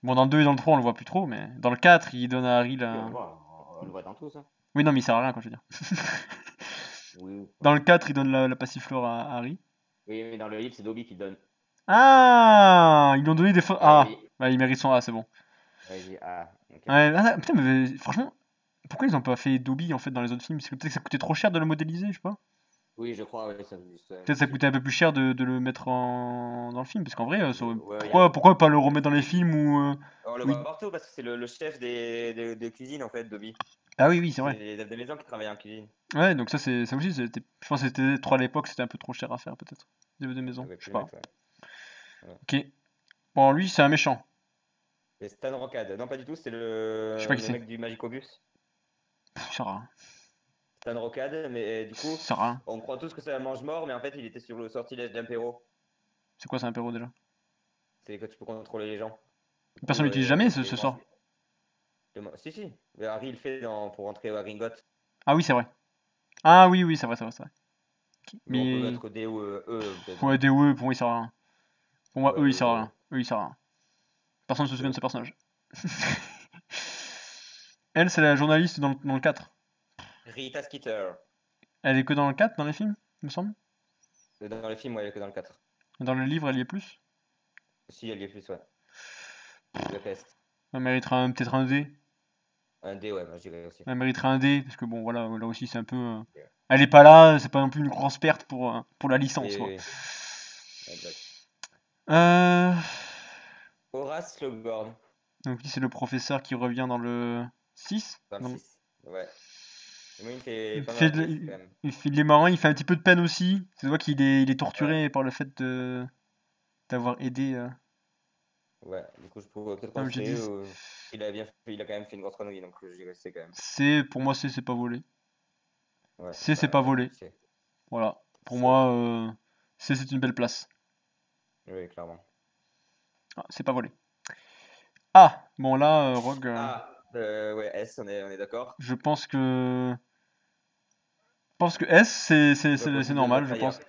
Bon, dans le 2 et dans le 3, on le voit plus trop, mais dans le 4, il donne à Harry oui, on la. le voit. On le voit dans tous, hein. Oui, non, mais il sert à rien, quand je veux dire. Oui, Dans enfin. le 4, il donne la passiflore à Harry. Oui, mais dans le livre, c'est Dobby qui donne. Ah! Ils lui ont donné des fois. Eh Ah! oui. Bah, il mérite son A, c'est bon. Vas-y, A. Ok. Ouais, putain, mais franchement, pourquoi ils ont pas fait Dobby en fait dans les autres films? Parce que peut-être que ça coûtait trop cher de le modéliser, je sais pas. Oui, je crois, ouais, c'est Peut-être que ça possible. coûtait un peu plus cher de le mettre dans le film, parce qu'en vrai, Ouais, il y a pourquoi pas le remettre dans les films On le où voit partout parce que c'est le chef de cuisine, en fait, Dobby. Ah oui, oui, c'est C'est vrai. les chefs de maison qui travaillent en cuisine. Ouais, donc ça aussi, je pense que c'était trop à l'époque, c'était un peu trop cher à faire peut-être. Des Ça maisons, aurait je sais pu le pas. mettre, ouais. Ouais. Ok. Bon, lui, c'est un méchant. Et Stan Rocade. Non, pas du tout, c'est Je sais pas qui le c'est. mec du Magicobus. Ça sert à rien. Stan Rocade, mais du coup, Ça sert à rien. on croit tous que c'est un mange-mort, mais en fait, il était sur le sortilège d'Impero. C'est quoi, c'est un perro déjà? C'est que tu peux contrôler les gens. Du coup, Personne l'utilise jamais c'est ce mange. sort. Si, si. Mais Harry il le fait pour rentrer à Gringotts. Ah oui, c'est vrai. Ah oui, oui, c'est vrai, c'est vrai, c'est vrai. Ok. Mais on peut Mais. mettre D ou E, peut-être Ouais, même. DOE, pour moi, il sert à rien. Pour moi, Ouais, eux, il E, sert à ouais. rien. Eux, il sert à rien. Personne ne se souvient de E. ce personnage. Elle, c'est la journaliste dans le 4. Rita Skeeter. Elle est que dans le 4, dans les films, il me semble. Dans les films, ouais, elle est que dans le 4. Dans le livre, elle y est plus. Si, elle y est plus, ouais. Budapest. Elle méritera peut-être un D. Un D, ouais, moi je dirais aussi. Elle méritera un D, parce que bon, voilà, là aussi, c'est un peu. Yeah. Elle est pas là, c'est pas non plus une grosse perte pour la licence, Oui, quoi. oui, oui. Exact. Euh... Horace Slughorn. Donc, lui, c'est le professeur qui revient dans le 6. Dans le 6. Ouais. Et moi, il me fait Il pas fait, mal rire, quand même. il est marrant, il fait un petit peu de peine aussi. Tu vois il est Ouais. torturé par le fait d'avoir aidé, Ouais. Du coup, je trouve peut-être qu'on comme j'ai sait. dit. Il a quand même fait une grosse connerie, donc je dirais c'est quand même. Pour moi, c'est pas volé. Ouais, C'est pas bah, volé. c'est. Voilà. Pour C'est. moi, c'est une belle place. Oui, clairement. Ah, c'est pas volé. Ah, bon là, Rogue, Ah, ouais, S, on est d'accord. je pense que S, C'est pas c'est possible de le normal, mettre je ailleurs. pense.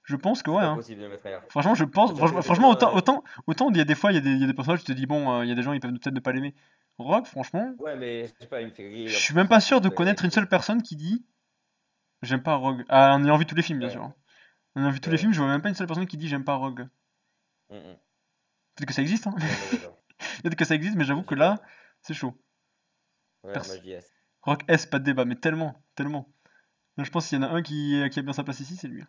Je pense que C'est ouais, pas hein. possible de le mettre ailleurs. Franchement, je pense, Parce que franchement, honnêtement, autant, il y a des fois, il y a des personnages, tu te dis, bon, il y a des gens, ils peuvent peut-être ne pas l'aimer. Rogue, franchement, ouais, mais je sais pas, il me fait je rire, suis parce que même c'est pas cool, sûr de quoi, il est connaître une seule cool. personne qui dit, j'aime pas Rogue. Ah, en ayant vu tous les films, bien Ouais. sûr, hein. On a vu tous les Ouais. films, je vois même pas une seule personne qui dit j'aime pas Rogue. Mhm. Peut-être que ça existe, hein. Ouais, moi j'adore. Peut-être que ça existe, mais j'avoue Moi que j'y vais. là, c'est chaud. Ouais, moi j'y vais. Rock S, pas de débat, mais tellement, tellement. Là, je pense qu'il y en a un qui a bien sa place ici, c'est lui.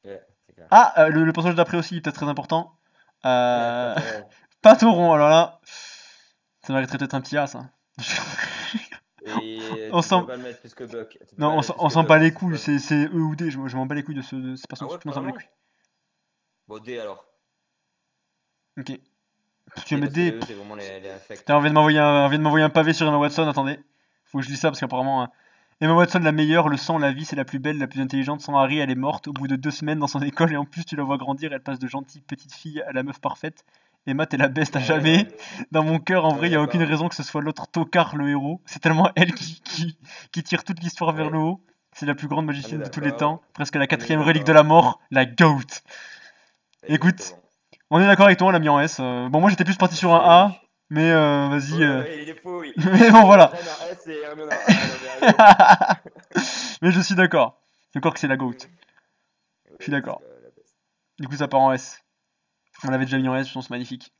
Ouais, c'est clair. Ah, le personnage d'après aussi, peut-être très important. Euh... Patron. Pas Tauron, alors là, ça mériterait peut-être un petit A, ça. Et On tu peux s'en... pas le mettre plus que Buck. Tu peux Non, pas le mettre plus on que s'en bat Buck les dans ce couilles, choix. c'est E ou D, je m'en bats les couilles de ces Ah personnages, ouais, tout le monde s'en bat les carrément? couilles. Bon, D alors. Ok. Tu veux D mettre parce que D? les E, c'est vraiment les infects. Tiens, on vient de m'envoyer un pavé sur Emma Watson, attendez. Faut que je dise ça parce qu'apparemment, Emma Watson, la meilleure, le sang, la vie, c'est la plus belle, la plus intelligente. Sans Harry, elle est morte au bout de 2 semaines dans son école et en plus, tu la vois grandir, elle passe de gentille petite fille à la meuf parfaite. Emma, t'es la best à Ouais, jamais. non. Dans mon cœur, en On vrai, est y a aucune d'accord. raison que ce soit l'autre tocard le héros. C'est tellement elle qui tire toute l'histoire vers le Ouais, haut. C'est la plus grande on est magicienne de tous les temps. d'accord. Presque la On est quatrième relique de d'accord. la mort, la GOAT. Écoute, Exactement. on est d'accord avec toi, on l'a mis en S. Bon, moi j'étais plus parti sur un Salut. A, mais vas-y. Ouais, il est fou. Mais Il bon, met voilà. Adrien en S et Hermione en A. Non, mais allez. Mais je suis d'accord. D'accord que c'est la GOAT. Je suis Oui, c'est d'accord. la best. Du coup, ça part en S. On l'avait déjà mis en Yes. S, je pense magnifique.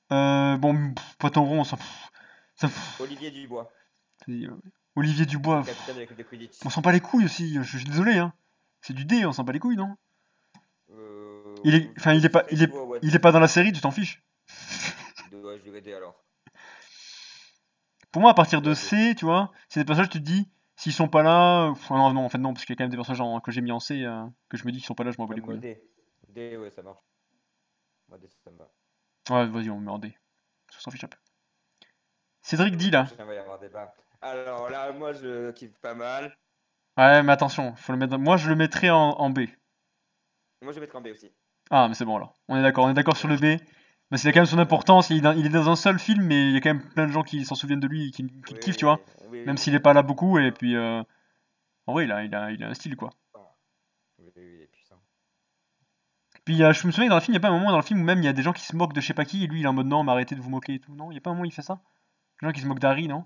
Bon, Poiton rond, on s'en fout. Olivier Dubois. Vas-y, Olivier C'est Dubois, le capitaine de l'équipe de on Quidditch. s'en bat les couilles aussi. Je suis désolé, hein. C'est du D, on s'en bat les couilles, non? Je Enfin, dirais plus C, tu vois, il est ouais. pas dans la série, tu t'en fiches. Ouais, je dirais D alors. Pour moi, à partir de Ouais, D. C, tu vois, c'est des personnages, tu te dis, s'ils sont pas là, non, non, en fait non, parce qu'il y a quand même des personnages que j'ai mis en C, que je me dis qu'ils sont pas là, je m'en bats Ouais, les moi, couilles. D. D, ouais, ça marche. Moi, D, ça me va. Ouais, vas-y, on met en D. On s'en fiche un peu. Cédric Pour dit le là. prochain, il va y avoir débat. Alors là, moi, je kiffe pas mal. Ouais, mais attention, faut le mettre moi je le mettrais en B. Moi, je vais mettre en B aussi. Ah, mais c'est bon alors. On est d'accord sur le Ouais, B. Bah, c'est quand même son ouais. importance. Il est dans un seul film, mais il y a quand même plein de gens qui s'en souviennent de lui et qui le Oui, kiffent, tu vois. oui, oui, Même oui. s'il est pas là beaucoup, et Non. puis en vrai, il a un style, quoi. Ah, oui, oui, il est puissant. Puis je me souviens que dans le film, il y a pas un moment dans le film où même il y a des gens qui se moquent de je sais pas qui, et lui il est en mode non, mais arrêtez de vous moquer et tout. Non, il y a pas un moment où il fait ça? Les gens qui se moquent d'Harry, non?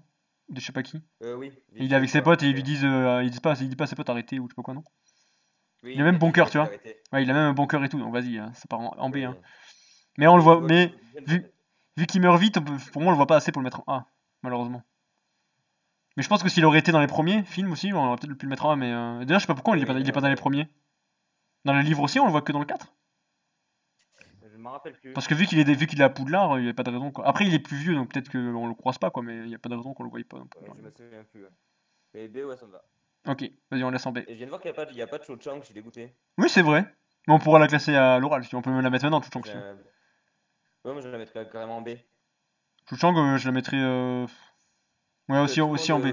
De je sais pas qui. Oui, Et vite il est fait, avec ses quoi. potes et Mais... il dit pas à ses potes arrêtez ou je sais pas quoi, non? Il a Oui, même il bon dit cœur, tu d'arrêter, vois. d'arrêter. Ouais, il a même un bon cœur et tout, donc vas-y, ça part en B, Oui, hein. oui. Mais on le Mais je voit, vois que mais je viens de pas le vu, mettre. vu qu'il meurt vite, pour moi on le voit pas assez pour le mettre en A, malheureusement. Mais je pense que s'il aurait été dans les premiers films aussi, on aurait peut-être pu le mettre en A, mais d'ailleurs je sais pas pourquoi Oui, il est non, pas dans les mais premiers. Dans les livres aussi, on le voit que dans le 4. je m'en rappelle plus. Parce que vu qu'il est à Poudlard, il y a pas de raison quoi. Après il est plus vieux, donc peut-être qu'on le croise pas quoi, mais il y a pas de raison qu'on le voie pas non plus dans Je les me livres. souviens plus. Ouais. Mais B, ouais, ça me va. Ok, vas-y on laisse en B. Et je viens de voir qu'il y a pas de Cho Chang, je suis dégoûté. Oui c'est vrai. Mais on pourra la classer à l'oral, si on peut même la mettre maintenant, Chuchang. Si tu veux. Ouais, moi je la mettrais carrément en B. Chuchang, je la mettrais ouais Vu que aussi en B. tout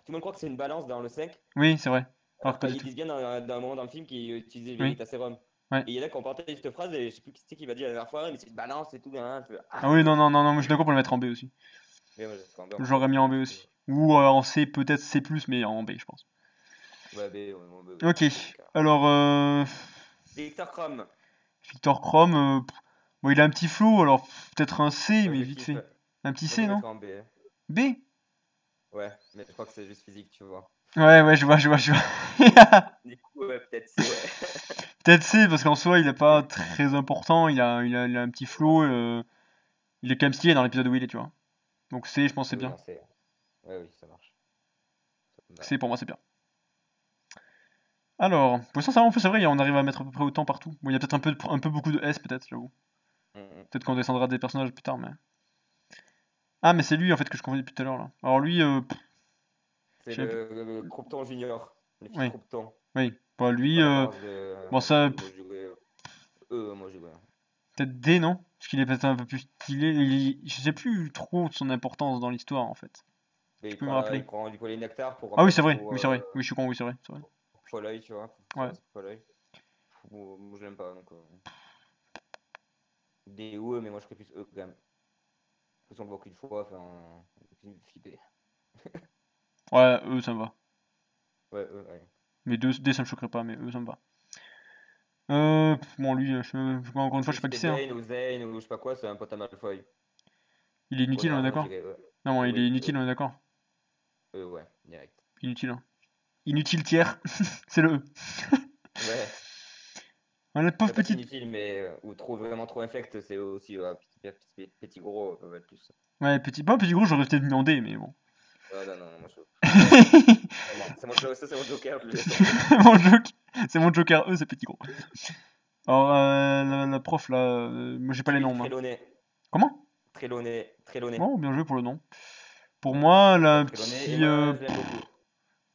le monde croit que c'est une balance dans le 5, Oui c'est vrai. Alors alors que pas du qu'ils tout. disent bien dans un moment dans le film qu'ils utilisaient le Oui, Veritaserum. ouais. Et il y en a qui ont porté cette phrase et je sais plus qui c'était qui m'a dit la dernière fois, mais c'est une balance et tout. Hein. Je fais, Ah ah, oui non non non non, moi je suis d'accord pour le mettre en B aussi. mais moi je serais en B Je encore l'aurais mis plus. en B aussi. Ou en C, peut-être C+, mais en B, je pense. Ouais, B, ouais, moi, B, oui. Ok. B, car. Alors, Victor Krum, Victor Krum, bon, il a un petit flow, alors peut-être un C, moi mais je vite kiffe. fait. Un petit Moi je C, le non? mettrais en B. Hein. B? Ouais, mais je crois que c'est juste physique, tu vois. Ouais, ouais, je vois. Du coup, ouais, peut-être C, ouais. Peut-être C, parce qu'en soi, il est pas très important, il a un petit Non, flow, il est quand même stylé dans l'épisode où il est, tu vois. Donc C, je pense c'est oui, bien. non, C. Ouais, oui, ça marche. Ça me va. C, pour moi, c'est bien. Alors, pour l'instant, ça va, en plus, c'est vrai, on arrive à mettre à peu près autant partout. Bon, il y a peut-être un peu beaucoup de S, peut-être, j'avoue. Mm. Peut-être qu'on descendra des personnages plus tard, mais... Ah, mais c'est lui, en fait, que je confondais depuis tout à l'heure, là. Alors lui, C'est je sais plus. le Croupton Junior, le fils Oui, Croupton. oui. Bon, Il a lui, pas l'apparence de. bon, ça, Moi, je dirais. Moi, je dirais. peut-être D, non? Parce qu'il est peut-être un peu plus stylé. Je sais plus trop de son importance dans l'histoire, en fait. Mais Tu peux me rappeler? il prend du coup les nectars pour Ah oui, remettre c'est vrai. pour, Oui, c'est vrai. Oui, je suis con, oui, c'est vrai. C'est vrai. Folleuil, tu vois. Pour Ouais. faire Folleuil. Moi, je l'aime pas, donc. D ou E, mais moi, je ferais plus E quand même. De toute façon, on le voit qu'une fois, enfin. Flipper. Ouais, eux, ça me va. Ouais, E, allez. Mais D, ça me choquerait pas, mais eux, ça me va. Bon, lui, encore une fois, je Si sais pas qui c'était c'est, hein. Bane ou Zane ou je sais pas quoi, c'est un pote à Malfoy. Il est inutile, on est Connard, moi, je d'accord? dirais E. Non, il est Oui, inutile, E. on est d'accord? E, ouais, direct. Inutile, hein. Inutile tiers, c'est le E. Ouais. La pauvre C'est pas si petite. inutile, mais ou trop vraiment trop infect, c'est aussi petit gros peut être plus. Ouais, petit. Pas petit gros, j'aurais peut-être mis en D, mais bon. Non, non, non, moi je préfère en D. Vraiment. Ça, c'est mon joker, je le laisse en D. Mon joke. C'est mon joker E, c'est petit gros. Alors, la prof là, moi j'ai pas les Sibyl noms, moi. Trelawney. Comment? Trelawney. Oh, bien joué pour le nom. Pour Ouais. moi, Madame la Trelawney. Et petit. moi, je l'aime beaucoup.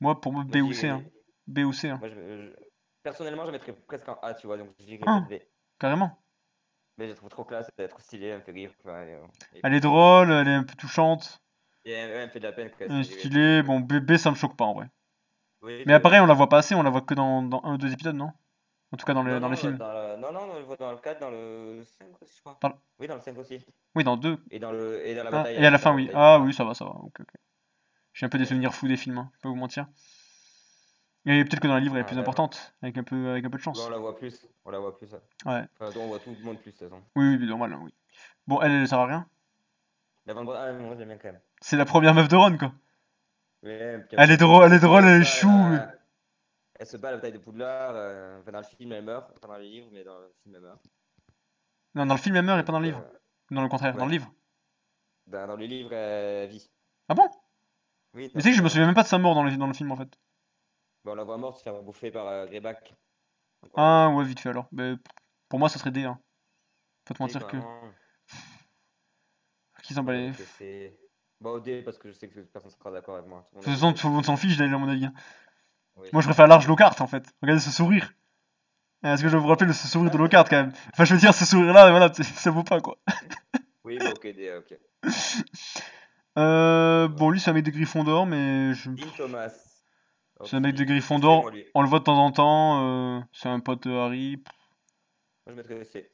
Moi, pour moi, B Moi, je ou C, hein. dirais. B ou C, hein. Moi, personnellement, je mettrais presque en A, tu vois, donc je dirais peut-être Ah, B. carrément. Mais je la trouve trop classe, elle est trop stylée, elle me fait rire. Enfin, elle est Elle trop est stylée. drôle, elle est un peu touchante. Et elle me fait de la peine quand elle Elle se est fait virer et tout, donc. stylée. Bon, B, ça me choque pas en vrai. Oui, Mais B, pareil, oui. on la voit pas assez, on la voit que dans un ou deux épisodes, non? En tout cas, Non, dans les non, films. non, non, on le voit dans le 4, dans le 5 aussi, je crois. Dans- Oui, dans le 5 aussi. Oui, dans deux. Et dans la Ah, bataille, et à la dans fin, la oui. bataille de Ah Poudlard. oui, ça va, ça va. Ok, ok. J'ai un peu des Ouais. souvenirs fous des films, hein, pas vous mentir. Et peut-être que dans le livre, elle est Ah, plus ben, importante, avec un peu de ouais, on chance. la voit plus. On la voit plus. Ouais. Ouais. Enfin, on voit tout le monde plus, de toute façon. Oui, oui, normal, hein, oui. Bon, elle ça va rien. La Van Brand- ah, moi, j'aime bien quand même. C'est la première meuf de Ron, quoi. Ouais, puis en Elle est plus, drôle, elle est quand drôle, elle est chou. elle se bat à la bataille de Poudlard. Enfin, dans le film, elle meurt. Pas dans les livres, mais dans le film, elle meurt. Non, dans le film, elle meurt et Et pas du dans le coup, livre. Dans le contraire, dans le ouais. livre. Dans le livre, elle vit. Ah bon? Oui, Mais dans le tu sais que je film, me elle souviens meurt. même pas de sa mort dans le film, en fait. Bon, on la voit morte, se faire bouffer par Greyback. Donc on la voit Ah, aussi. ouais, vite fait alors. Mais pour moi, ça serait D, hein. Faut te D, mentir que. carrément. Qui s'en bat Moi, je les. De mettrais C. Bon, D, parce que je sais que personne sera d'accord avec moi. Tout le monde toute aime façon, beaucoup. tout le monde s'en fiche d'aller, à mon avis, hein. Oui. Moi, je préfère large Lockhart, en fait. Regardez ce sourire. Est-ce que je vous rappelle de ce sourire de Lockhart, quand même? Enfin, je veux dire, ce sourire-là, voilà, ça vaut pas, quoi. Oui, bah, ok, D, ok. Ça Bon, va. lui, c'est un mec de Gryffondor, mais Dean Thomas. Alors, c'est un mec de qui c'est, moi, Gryffondor. lui? On le voit de temps en temps. C'est un pote de Harry. Moi, je mettrais C.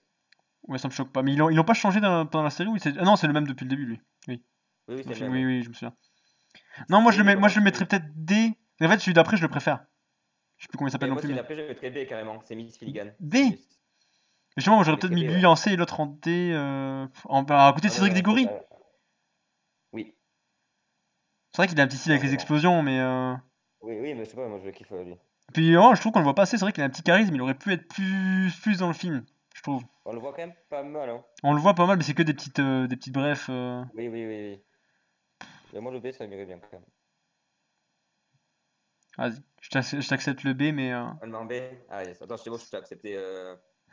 Ouais, ça me choque pas. Mais ils l'ont pas changé pendant la série ou Ah non, c'est le même depuis le début, lui. Oui. Oui, oui, Dans le c'est le film, même, oui, oui. oui, je me souviens. Non, C, mais par moi, je contre, le mettrais peut-être D. En fait, celui d'après, je le préfère. Je sais plus comment il s'appelle mais non moi, plus, celui mais. d'après, je mettrais B carrément. C'est Miss Finnegan. D! Justement, moi, Je j'aurais peut-être mettrais mis B, lui ouais. en C et l'autre en D. À côté de Ah non, Cédric non, faut Diggory. pas. Oui, C'est vrai qu'il a un petit style avec les largement. explosions, mais. Oui, oui, mais je sais pas, moi, je le kiffe, lui. Puis, oh, je trouve qu'on le voit pas assez. C'est vrai qu'il a un petit charisme. Il aurait pu être plus dans le film, je trouve. On le voit quand même pas mal, hein. On le voit pas mal, mais c'est que des petites brefs. Oui, oui, oui, oui. Mais moi, le B, ça m'irait bien quand même. Vas-y, je t'accepte le B, mais. On le met en B. Ah, yes. Attends, c'est bon, je t'ai accepté.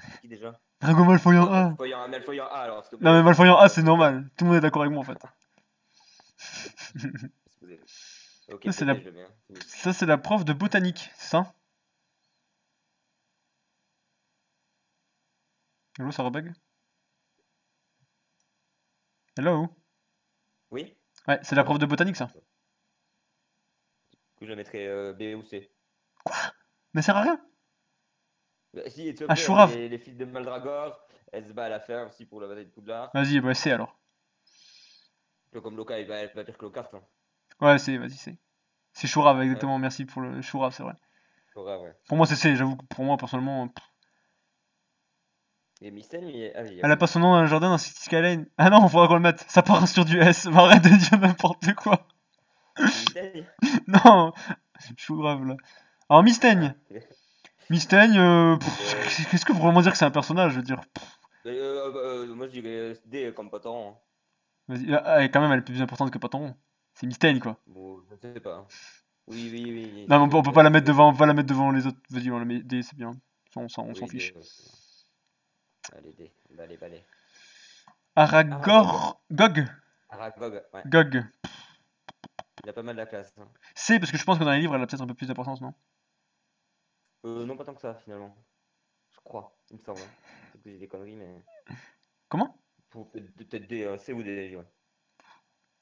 C'est qui déjà? Drago Malfoy en Non, A. Malfoy en A, alors, s'il te Non, mais plaît. Malfoy en A, c'est Ok. normal. Tout le monde est d'accord avec moi, en fait. Excusez. Ok, Ça, c'est peut-être la, B, je le mets, hein. Fini. ça, c'est la prof de botanique, c'est ça? Hello, ça rebug? Hello? Oui? Ouais, c'est la prof Pardon? de botanique, ça. Du coup, je le mettrais B ou C. Mais ça sert à rien. Bah, si, s'il te Ah, plaît, elle fait Chourave. les fils de Maldragore. Elle se bat à la fin aussi pour la bataille de Poudlard. Vas-y, bah, C alors. Un peu comme Loka, elle va pire que Lockhart, hein. Ouais, C, vas-y, C. C'est Chourave, Ouais, exactement, merci pour le Chourave, c'est vrai. Laura, ouais. Pour moi, c'est C, j'avoue que pour moi, personnellement, Et Mystène, ah oui, il y a elle a pas pas son Mystène. nom dans le jardin dans City Skyline. Ah non, faudra qu'on le mette. Ça part sur du S. Mais arrête de dire n'importe quoi. C'est Mystène? Non, Chourave, là. Alors, Mistaigne. Ah, ok. Mistaigne, Euh, qu'est-ce que vous vraiment dire que c'est un personnage, je veux dire. moi, je dirais D comme Patron, hein. Vas-y, quand même, elle est plus importante que Patron. C'est Mystaigne, quoi. Bon, je sais pas, hein. Oui, oui, oui, Non, si, mais on peut pas la mettre devant, on peut pas la mettre devant les autres. Vas-y, on la met D, c'est bien. On s'en Oui, D, fiche. ouais, c'est bon. Allez, D. Allez, allez. Aragog. Gog. Aragog, ouais. Gog. Il a pas mal de la classe, hein. C, parce que je pense que dans les livres, elle a peut-être un peu plus d'importance, non? Non, pas tant que ça, finalement. Je crois, il me semble, hein. Peut-être que j'ai des conneries, mais. Comment? Peut-être D, C ou D, ouais.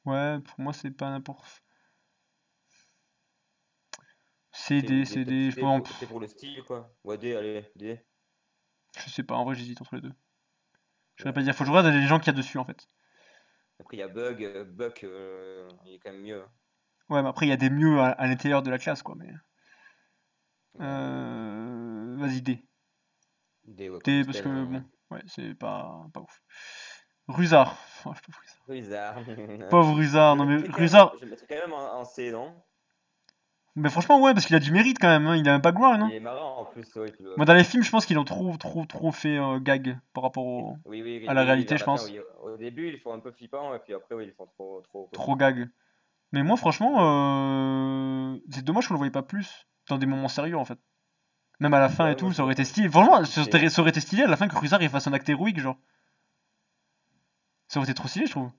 Ouais, pour moi, c'est pas n'importe. C ou D, C, peut-être D, je C pense. c'est pour le style, quoi. Ouais, D, allez, D. Je sais pas, en vrai, j'hésite entre les deux. Je saurais Ouais, pas dire, faut que je moi regarde aussi. les gens qu'il y a dessus, en fait. Après, il y a Bug, Buck, il est quand même mieux, hein. Ouais, mais après, il y a des mieux à l'intérieur de la classe, quoi, mais. Ouais. Vas-y, D. D, ouais, comme D, parce Mystène, que, bon, hein. ouais, c'est pas ouf. Rusard. Oh, je peux Rusard. Bizarre. Pauvre Rusard, Je le non mais mettrais quand même, Rusard. je le mettrais quand même en C, non? Mais franchement, ouais, parce qu'il a du mérite quand même, hein. Il a un background, hein. Il est marrant en plus, ouais. Moi, dans les films, je pense qu'ils ont trop fait gag par rapport Oui, oui, à oui, la oui, réalité, vers je la fin, pense. oui. Au début, ils font un peu flippant, et puis après, oui, ils font trop Trop comique. gag. Mais moi, franchement, Ouais, c'est dommage qu'on le voyait pas plus dans des moments sérieux, en fait. Même à la fin et ouais, moi, tout, ça aurait été stylé. j'aurais Franchement, kiffé, ouais. ça aurait été stylé à la fin que Cruzar il fasse un acte héroïque, genre. Ça aurait été trop stylé, je trouve. Tu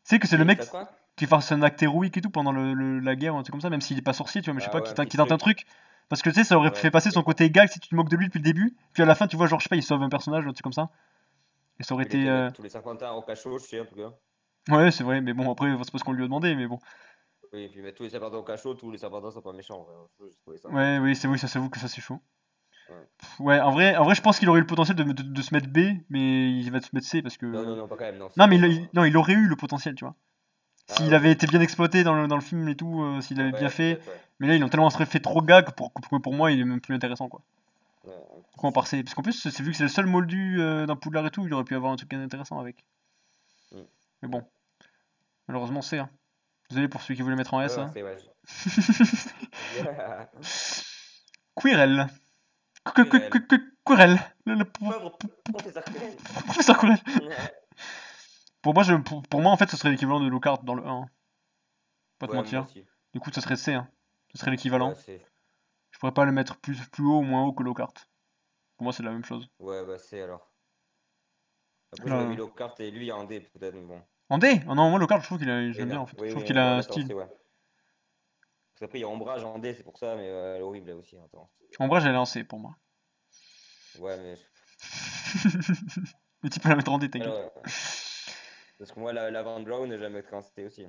sais que c'est le Il mec fait quoi? qui fasse un acte héroïque et tout pendant la guerre, un truc comme ça, même s'il est pas sorcier, tu vois, mais je sais Ah pas, ouais, un petit qui tente un truc. truc. Parce que tu sais, ça aurait Ouais, un fait petit passer son truc, quoi. côté gag si tu te moques de lui depuis le début. Puis à la fin, tu vois, genre, je sais pas, il sauve un personnage, un truc comme ça. Et ça aurait Il été. était mettre tous les 50 ans au cachot, je sais, en tout cas. Ouais, c'est vrai, mais bon, après, c'est pas ce qu'on lui a demandé, mais bon. Oui, et puis mettre tous les serpentins au cachot, tous les serpentins sont pas méchants, ouais. J'ai trouvé ça un peu Ouais, cheap. oui, c'est oui, ça s'avoue que ça c'est chaud. Ouais. Ouais, en vrai, je pense qu'il aurait eu le potentiel de se mettre B, mais il va se mettre C parce Non, que. non, non, pas quand même, non, Non, c'est mais bon, hein. non, il aurait eu le potentiel, tu vois. Ah, S'il avait ok. été bien exploité dans le film et tout, s'il avait bien Ouais, fait. peut-être, ouais. Mais là, ils ont tellement fait trop gag pour moi, il est même plus intéressant, quoi. Ouais, un petit Pourquoi en part C. C? Parce qu'en plus, c'est vu que c'est le seul moldu d'un Poudlard et tout, il aurait pu avoir un truc intéressant avec. Hmm. Mais Ouais. bon, malheureusement, C, hein. Désolé pour celui qui voulait mettre en S, Ouais, hein. c'est ouais. Quirrell. Quirrell. Quirrell. Pauvre professeur Quirrell. Professeur Quirrell. Ouais, Pour moi, en fait, ce serait l'équivalent de Lockhart dans le 1, hein. Pas te ouais, moi mentir. aussi. Du coup, ça serait C, hein. Ce serait Ouais, l'équivalent. c'est. Je pourrais pas le mettre plus haut ou moins haut que Lockhart. Pour moi, c'est la même chose. Ouais, bah, c'est alors. Après, j'aurais mis Euh, Lockhart et lui en D, peut-être, mais bon. En D? Oh non, moi, Lockhart, je trouve je Oui, l'aime bien, non. en fait. Je Oui, trouve oui, qu'il a bon, un d'accord, style. c'est ouais. Parce qu'après, il y a Ombrage en D, c'est pour ça, mais elle est horrible, elle aussi. Attends. En vrai, j'allais en C, pour moi. Ouais, mais. Mais tu peux la mettre en D, Alors, t'inquiète. parce que moi, la Van Brown, je la mettrais en C aussi.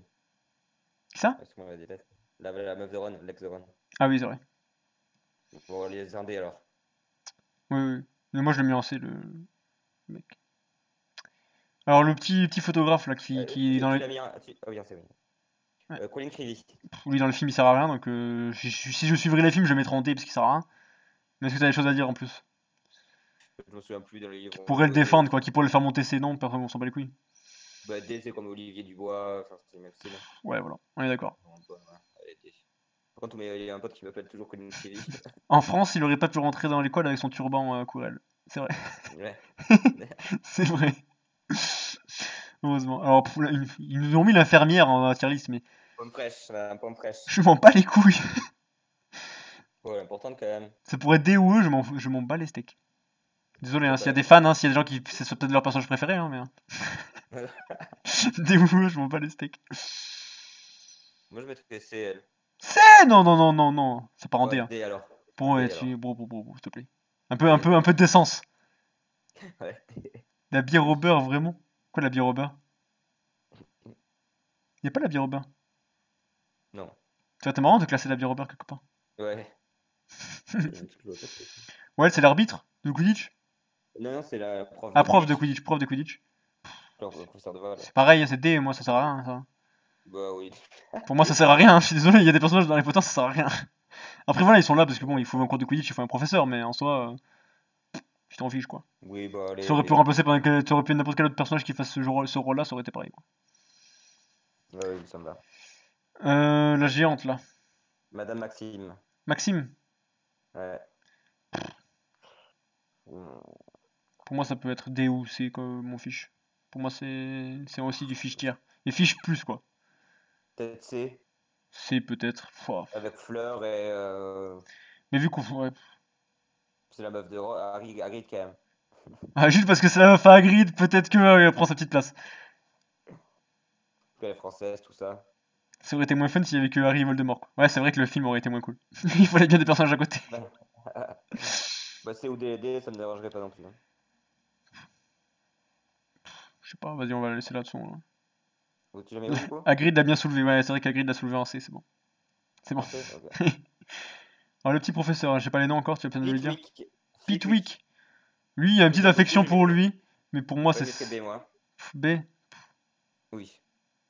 Qui ça? Parce que moi, je la déteste. La meuf de Ron, l'ex de Ron. Ah oui, c'est vrai. Bon, les en D alors. Oui, oui. Mais moi, je l'ai mis en C, le mec. Alors, le petit photographe, là, qui est dans Tu les... l'as mis en. Ah oui, en C, oui. Ouais. Colin Creevy. Lui, dans le film, il sert à rien, donc si je suivrais les films, je le mettrais en D, parce qu'il sert à rien. Mais est-ce que t'as des choses à dire, en plus? Je me souviens plus dans les Qui livres. pourrait le défendre, quoi, qui pourrait le faire monter ses noms, personne, on s'en bat les couilles. Bah, D, c'est comme Olivier Dubois, enfin, c'est le même style. Ouais, voilà, on est d'accord. Non, bah, allez, D. Par contre, mais il y a un pote qui m'appelle toujours Colin Creevy. En France, il aurait pas pu rentrer dans l'école avec son turban Courel. C'est vrai. Ouais. C'est vrai. Heureusement. Alors, ils nous ont mis l'infirmière en tier list, mais Pomme fraîche, un pomme fraîche. je m'en bats les couilles. Ouais, importante quand même. Ça pourrait être D ou E, je m'en bats les steaks. Désolé, hein, s'il y a des Totalement. fans, hein, s'il y a des gens qui. C'est peut-être leur personnage préféré, hein, mais. D ou E, je m'en bats les steaks. Moi, je mettrais C, elle. C'est. Non, non, non, non, non. Ça part en D, Ouais, hein. D alors. Bon, ouais, D alors. s'il te plaît. D, Un peu D. de décence. Ouais. La bière au beurre, vraiment. Quoi, la bière au beurre? Y a pas la bière au beurre. Non. Tu vois, t'es marrant de classer la bière au beurre quelque part. Ouais. C'est une petite clope, aussi. Ouais, c'est l'arbitre de Quidditch. Non, non, c'est la prof Ah, de Quidditch. Prof de Quidditch. Le professeur de Val. C'est pareil, c'est D, moi ça sert à rien, ça. Bah oui. Pour moi, ça sert à rien, je suis désolé, il y a des personnages dans Harry Potter, ça sert à rien. Après, voilà, ils sont là parce que bon, il faut un cours de Quidditch, il faut un professeur, mais en soi, tu t'en fiches quoi. Oui, bah Ça allez, aurait pu D. remplacer ça aurait pu n'importe quel autre personnage qui fasse ce rôle-là, ça aurait été pareil quoi. Ouais, oui, ça me va. La géante là. Madame Maxime. Maxime, Ouais. Hmm, pour moi, ça peut être D ou C, quoi, mon fiche. Pour moi, c'est aussi du fiche tiers. Et fiche plus quoi. peut-être C, C peut-être. Pouah. avec Fleur et. Mais vu qu'on. Ouais. C'est la meuf de Harry, Hagrid quand même. Ah, juste parce que c'est la meuf à Hagrid, peut-être que elle prend sa petite place. Puis elle est française, tout ça. Ça aurait été moins fun s'il y avait que Harry et Voldemort, quoi. Ouais, c'est vrai que le film aurait été moins cool. Il fallait bien des personnages à côté. Bah, C ou D, D, ça me dérangerait pas non plus, hein. Je sais pas, vas-y, on va la laisser là-dessous, hein. Tu la mets où du coup? Hagrid l'a bien soulevé, ouais, c'est vrai qu'Hagrid l'a soulevé en C, c'est bon. C'est bon. En C? Ok. Alors, le petit professeur, hein, je sais pas les noms encore, tu vas peut-être me le dire. Flitwick. Flitwick. Pitwick. Lui, il y a une Que petite j'aime beaucoup, affection je pour mettrais. lui, mais pour moi, Ouais, je c'est mettrais B, moi. B. Oui.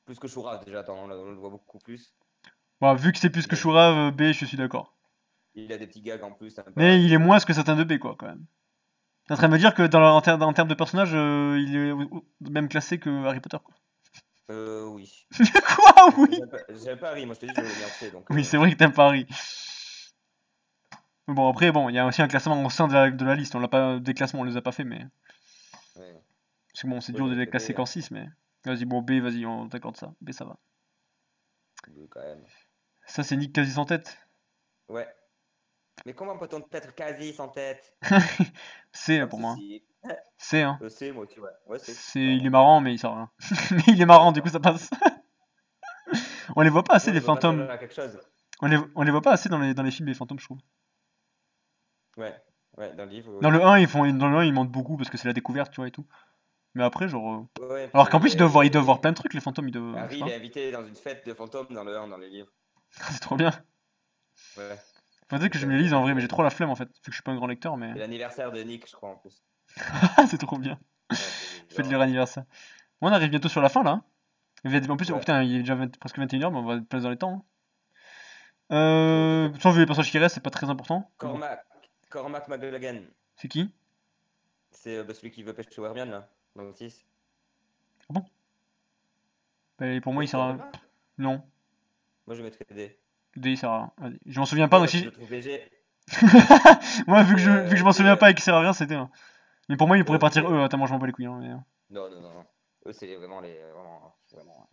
Plus que Chourave, déjà, attends, on le voit beaucoup plus. Bon, vu que c'est plus Il que a, Shura, B, je suis d'accord. il a des petits gags en plus, sympa Mais et il est tout. moins que certains de B, quoi, quand même. T'es en train de me dire que en termes de personnage, il est même classé que Harry Potter, quoi. Oui. Quoi? Oui. J'aime pas Harry, moi je te dis, je veux bien C, donc. Oui, c'est vrai que t'aimes Paris. Mais bon, après, bon, il y a aussi un classement au sein de la liste. On l'a pas, des classements, on les a pas fait, mais. Ouais. Parce que bon, c'est Moi dur je de les mettrais B, classer hein. qu'en 6, mais. Vas-y, bon, B, vas-y, on t'accorde ça. B, ça va. B quand même. Ça, c'est Nick quasi sans tête. Ouais. Mais comment peut-on être quasi sans tête? C Pas de pour moi. soucis. C, hein. C, moi aussi, ouais. Ouais, C, Il est clairement. marrant, mais il sert à rien. Mais il est Ouais, marrant, du coup, clairement. ça passe. On les voit pas assez, Moi, je les vois pas fantômes. servir à quelque chose. On les voit pas assez dans les films, les fantômes, je trouve. Ouais. Ouais, dans le livre, Dans oui. le 1, dans le 1, ils mentent beaucoup parce que c'est la découverte, tu vois, et tout. Mais après, genre. Ouais, Alors qu'en puis plus, ils doivent voir plein de trucs, les fantômes, ils doivent. Je sais Harry, il pas. est invité dans une fête de fantômes dans le 1, dans les livres. C'est trop bien. Ouais. Faudrait que je me les lise en vrai, mais j'ai trop la flemme en fait. Vu que je suis pas un grand lecteur, mais. C'est l'anniversaire de Nick, je crois, en plus. C'est trop bien. Ouais, un truc du Faites genre. leur anniversaire. Bon, on arrive bientôt sur la fin là, hein. En plus, oh Ouais. putain, il est déjà presque 21h, mais on va être plein dans les temps, hein. Oh, t'inquiète. Sans vu les personnages qui restent, c'est pas très important. Mais bon. Cormac McLagan. C'est qui? C'est celui qui veut pêcher Hermione, là, dans le 6. Ah bon? Bah, pour moi, Oui, il tu te sert à. rappelles pas? Non. Moi, je mettrais D. D, il sert à rien. Vas-y. Je m'en souviens pas, D donc parce que je si. le trouve léger. Moi, vu que je m'en D, souviens pas et qu'il sert à rien, c'était un. Mais pour moi, il pourrait ouais, partir D. eux, attends, moi je m'en bats les couilles, hein, Non, non, non, non. Eux, c'est vraiment les. Vraiment, vraiment.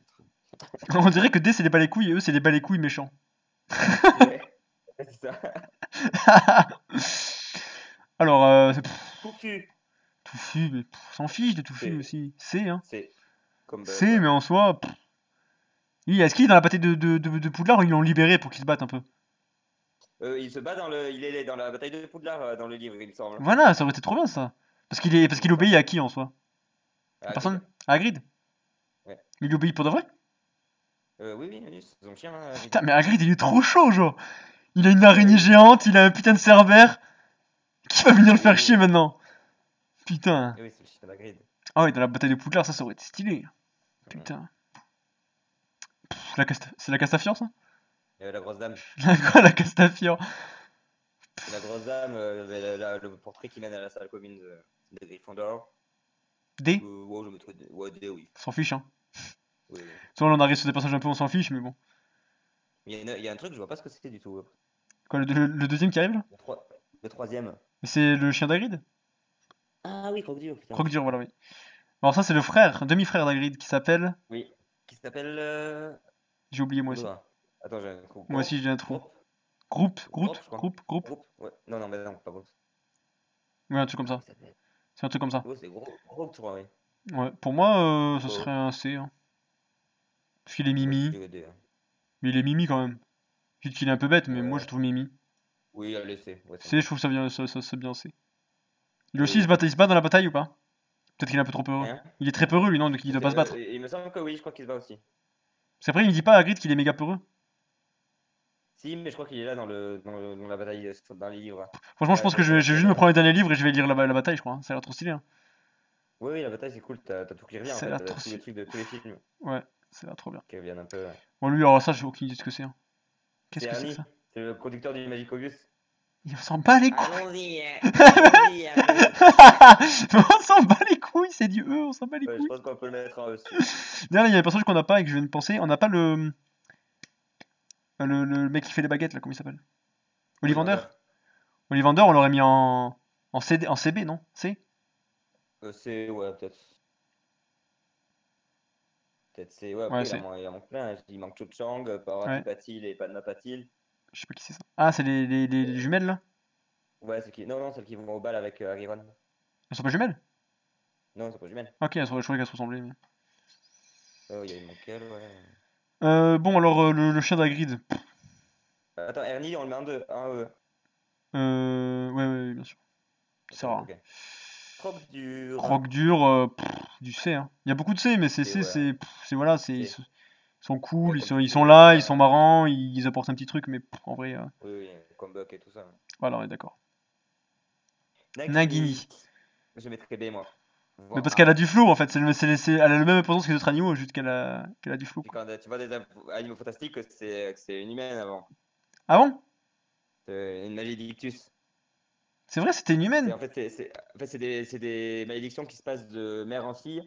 On dirait que D, c'est les bas les couilles et eux, c'est les bas les couilles méchants. Ouais, c'est ça. Alors, Touffu. Touffu, mais on s'en fiche de Touffu C'est. aussi. C, hein. C'est. Comme Buzz, C, ouais. mais en soi. Est-ce qu'il est dans la bataille de Poudlard ou ils l'ont libéré pour qu'il se batte un peu? Il se bat il est dans la bataille de Poudlard dans le livre, il me semble. Voilà, ça aurait été trop bien ça. Parce Il qu'il me obéit semble. à qui en soi? À Hagrid. personne? À Hagrid? Ouais. Il lui obéit pour de vrai? Oui, oui, oui, c'est son chien, hein, Putain, Hagrid. mais Hagrid il est trop chaud, genre! Il a une araignée Oui, géante, il a un putain de cerbère. Qui va venir le faire chier oui, maintenant? Putain. oui, c'est le chien d'Hagrid. Ah ouais, dans la bataille de Poudlard, ça aurait été stylé. Mhm. Putain. C'est la Castafiore ça? La grosse dame. Quoi, la Castafiore? C'est la grosse dame, le portrait qui mène à la salle commune de Gryffondor. D? Ouais, je mettrais D. Ouais, D, oui. On s'en fiche, hein. Oui, oui. Soit on arrive sur des passages un peu, on s'en fiche, mais bon. Il y a un truc, je vois pas ce que c'était du tout. Quoi, le deuxième qui arrive là? Le troisième. Mais c'est le chien d'Hagrid? Ah oui, Croque-Dur, putain, oui. Croque-Dur, voilà, oui. Alors ça, c'est le frère, un demi-frère d'Hagrid, qui s'appelle... Oui. Qui s'appelle. J'ai oublié moi aussi. Oula. Attends, j'ai un trou. Moi aussi, j'ai un trou. Groupe. Groot, Groupe, je crois. Group. Groupe. Ouais. Non, non, mais non, pas groupe. Ouais, un truc comme Comment ça. il s'appelle? C'est un truc comme ça. Ouais, c'est gros. Groupe, je crois, oui. Ouais, pour moi, ce serait Oh. un C, hein. Parce qu'il est Moi, je Mimi. dirais D, hein. Mais il est Mimi quand même. Juste qu'il est un peu bête, mais moi je Ouais. trouve Mimi. Oui, allez, C. Ouais, ça me C, va. je trouve ça bien, ça bien C. Lui Oui, aussi, oui. il se bat dans la bataille ou pas? Peut-être qu'il est un peu trop peureux. Hein? Il est très peureux lui, non? Donc il doit pas se battre. Il me semble que oui, je crois qu'il se bat aussi. Parce qu'après, il me dit pas à Hagrid qu'il est méga peureux. Si, mais je crois qu'il est là dans la bataille, dans les livres. Franchement, je pense que Dans la je vais juste scène. me prendre les derniers livres et je vais lire la bataille, je crois, hein. Ça a l'air trop stylé, hein. Oui, oui, la bataille, c'est cool. T'as tout qui revient en Ça a fait. l'air T'as trop tous les stylé. trucs de tous les films Ouais, ça a l'air trop bien. qui reviennent un peu. Ouais. Bon, lui, alors ça, j'ai aucune idée de ce que c'est, hein. C'est Qu'est-ce que c'est que Ernie, ça? c'est le producteur du Magicobus. Il s'en bat les couilles! Allons-y, hein. Allons-y, Ernie. On s'en bat les couilles, c'est du E, on s'en bat les Ouais, je couilles. pense qu'on peut le mettre en E aussi. D'ailleurs, il y a un personnage qu'on n'a pas et que je viens de penser. On n'a pas le mec qui fait les baguettes, là, comment il s'appelle? Ollivander. Ollivander. Ollivander, on l'aurait mis en CD, en CB, non? C? C'est, ouais, peut-être. Peut-être c'est. Ouais, Ouais, après, C. il en manque plein, hein. Il manque Cho Chang, Parvati Ouais, Patil et Padma Patil. je sais pas qui c'est ça. Ah, c'est les Euh, jumelles, là? ouais, c'est qui. Non, non, celles qui vont au bal avec Harry Ron. Elles sont pas jumelles? Non, c'est pas jumelles. Ok, je croyais qu'elles se ressemblaient. Il y a une manque elle, ouais. Bon, alors, le chien d'Hagrid. Attends, Ernie, on le met en deux. Un E. Ouais, bien sûr. Ok, C'est rare. ok. Croque dur. Croque dur, du C, hein. Il y a beaucoup de C, mais C'est, ouais. voilà, C'est. ils sont Il y a cool, comme ils sont Touffu, là, ils sont marrants, ils apportent un petit truc, mais en vrai, oui, oui, comme Buck et tout ça. voilà, on est d'accord. Nagini. Nagini. Je mettrais B, moi. Mais Voire parce qu'elle A. a du flow, en fait, elle a la même importance que les autres animaux, juste qu'elle a du flow, Puis quoi. quand tu vois des animaux fantastiques, que c'est une humaine avant. Ah bon? C'est une malédictus. C'est vrai, c'était une humaine? En fait, c'est des malédictions qui se passent de mère en fille.